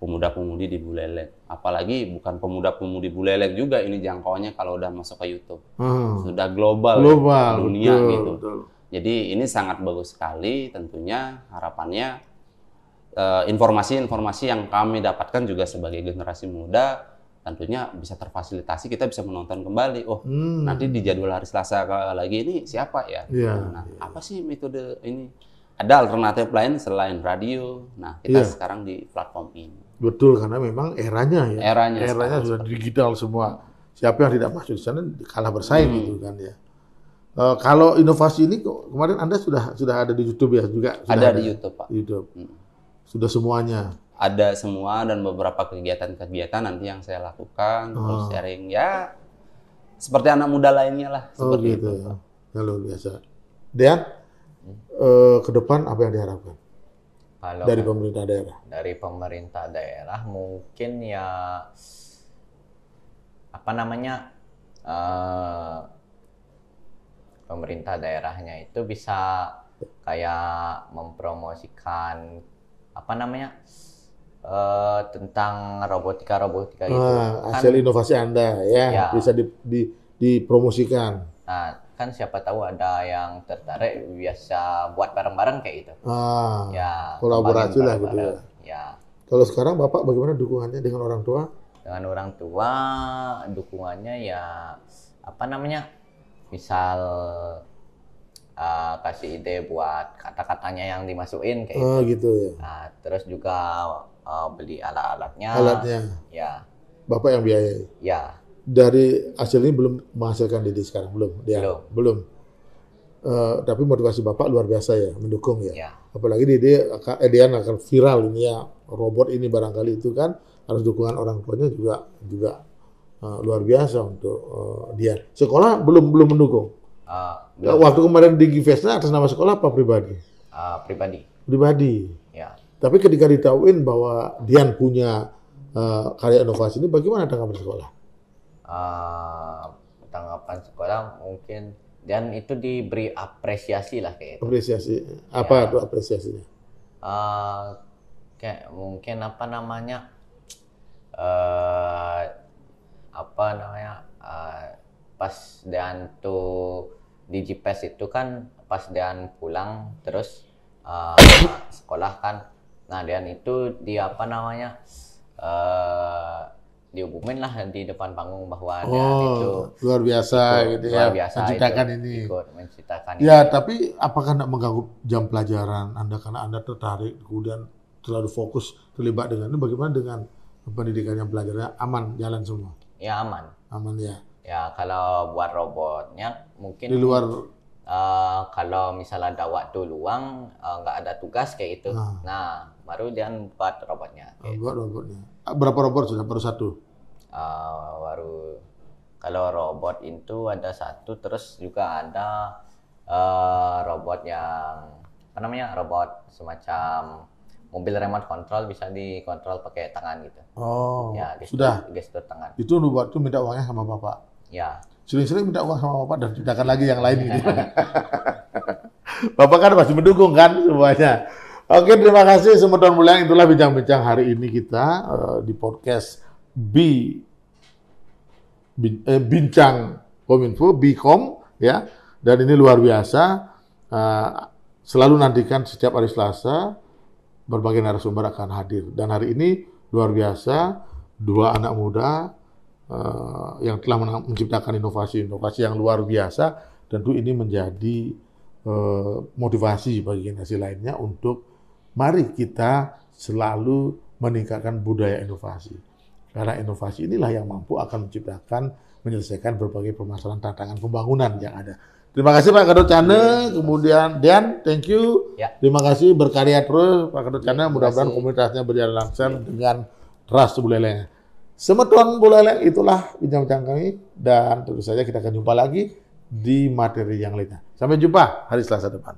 pemuda-pemudi di Buleleng. Apalagi bukan pemuda-pemudi Buleleng juga, ini jangkauannya kalau udah masuk ke YouTube. Sudah global ya, dunia betul, gitu. Betul. Jadi ini sangat bagus sekali, tentunya harapannya informasi-informasi yang kami dapatkan juga sebagai generasi muda tentunya bisa terfasilitasi, kita bisa menonton kembali. Nanti di jadwal hari Selasa lagi ini siapa ya? Apa sih metode ini? Ada alternatif lain selain radio. Nah, kita sekarang di platform ini. Betul, karena memang eranya ya. Eranya sudah digital semua. Siapa yang tidak masuk di sana kalah bersaing gitu kan ya. Kalau inovasi ini kemarin Anda sudah ada di YouTube ya juga? Ada di YouTube, Pak. YouTube. Sudah semuanya. Ada semua dan beberapa kegiatan-kegiatan nanti yang saya lakukan, terus sharing ya seperti anak muda lainnya lah. Seperti gitu itu. Ya, luar biasa. Dan ke depan apa yang diharapkan dari pemerintah daerah? Dari pemerintah daerah mungkin ya pemerintah daerahnya itu bisa kayak mempromosikan tentang robotika gitu. Hasil inovasi Anda ya. Bisa dipromosikan. Nah, kan siapa tahu ada yang tertarik biasa buat bareng-bareng kayak gitu. Ya, kolaborasi lah gitu ya. Ya. Kalau sekarang Bapak bagaimana dukungannya dengan orang tua? Dengan orang tua dukungannya ya misal kasih ide buat kata-katanya yang dimasukin kayak gitu ya. Nah, terus juga beli alat-alatnya. Ya. Bapak yang biayai. Ya. Dari hasil ini belum menghasilkan Didi sekarang belum. Tapi motivasi Bapak luar biasa ya, mendukung ya. Apalagi Dian akan viral ini ya, robot ini barangkali itu kan harus dukungan orang tuanya juga luar biasa untuk Dian. Sekolah belum mendukung. Waktu kemarin di Givesna atas nama sekolah apa pribadi? Pribadi. Ya. Tapi ketika ditahuin bahwa Dian punya karya inovasi ini, bagaimana tanggapan sekolah? Tanggapan sekolah mungkin dan itu diberi apresiasi lah kayak itu. Apresiasi. Apa itu apresiasinya? Kayak mungkin pas Dian tuh di GPS itu kan pas Dian pulang terus sekolah kan. Nah, Dian itu dihubungin lah di depan panggung bahwa Dian itu luar biasa gitu ya, menciptakan ini. Ya, tapi apakah tidak mengganggu jam pelajaran Anda karena Anda tertarik kemudian terlalu fokus terlibat dengan ini? Bagaimana dengan pendidikan yang belajarnya aman, jalan semua? Ya, aman. Aman ya. Ya, kalau buat robotnya mungkin di luar kalau misalnya ada waktu luang nggak ada tugas kayak itu. Nah, baru dia buat robotnya. Buat robotnya. Berapa robot sudah? Baru satu? Baru. Kalau robot itu ada satu, terus juga ada robot yang robot semacam mobil remote control, bisa dikontrol pakai tangan gitu. Ya, gestur tangan. Itu buat itu minta uangnya sama Bapak? Ya. Sering-sering minta uang sama Bapak dan ciptakan lagi yang lain gitu. Bapak kan masih mendukung kan semuanya. Oke, terima kasih Semeton Buleleng. Itulah bincang-bincang hari ini kita di podcast Bincang Kominfo, Bicom ya. Dan ini luar biasa. Selalu nantikan setiap hari Selasa berbagai narasumber akan hadir. Dan hari ini luar biasa, 2 anak muda yang telah menciptakan inovasi-inovasi yang luar biasa. Tentu ini menjadi motivasi bagi generasi lainnya untuk mari kita selalu meningkatkan budaya inovasi. Karena inovasi inilah yang mampu akan menyelesaikan berbagai permasalahan tantangan pembangunan yang ada. Terima kasih Pak Gatot Chane, kemudian Dian, thank you. Ya. Terima kasih, berkarya terus Pak Gatot Chane, mudah-mudahan komunitasnya berjalan lancar dengan Trust Buleleng. Semeton Buleleng, itulah bincang-bincang kami, dan tentu saja kita akan jumpa lagi di materi yang lainnya. Sampai jumpa hari Selasa depan.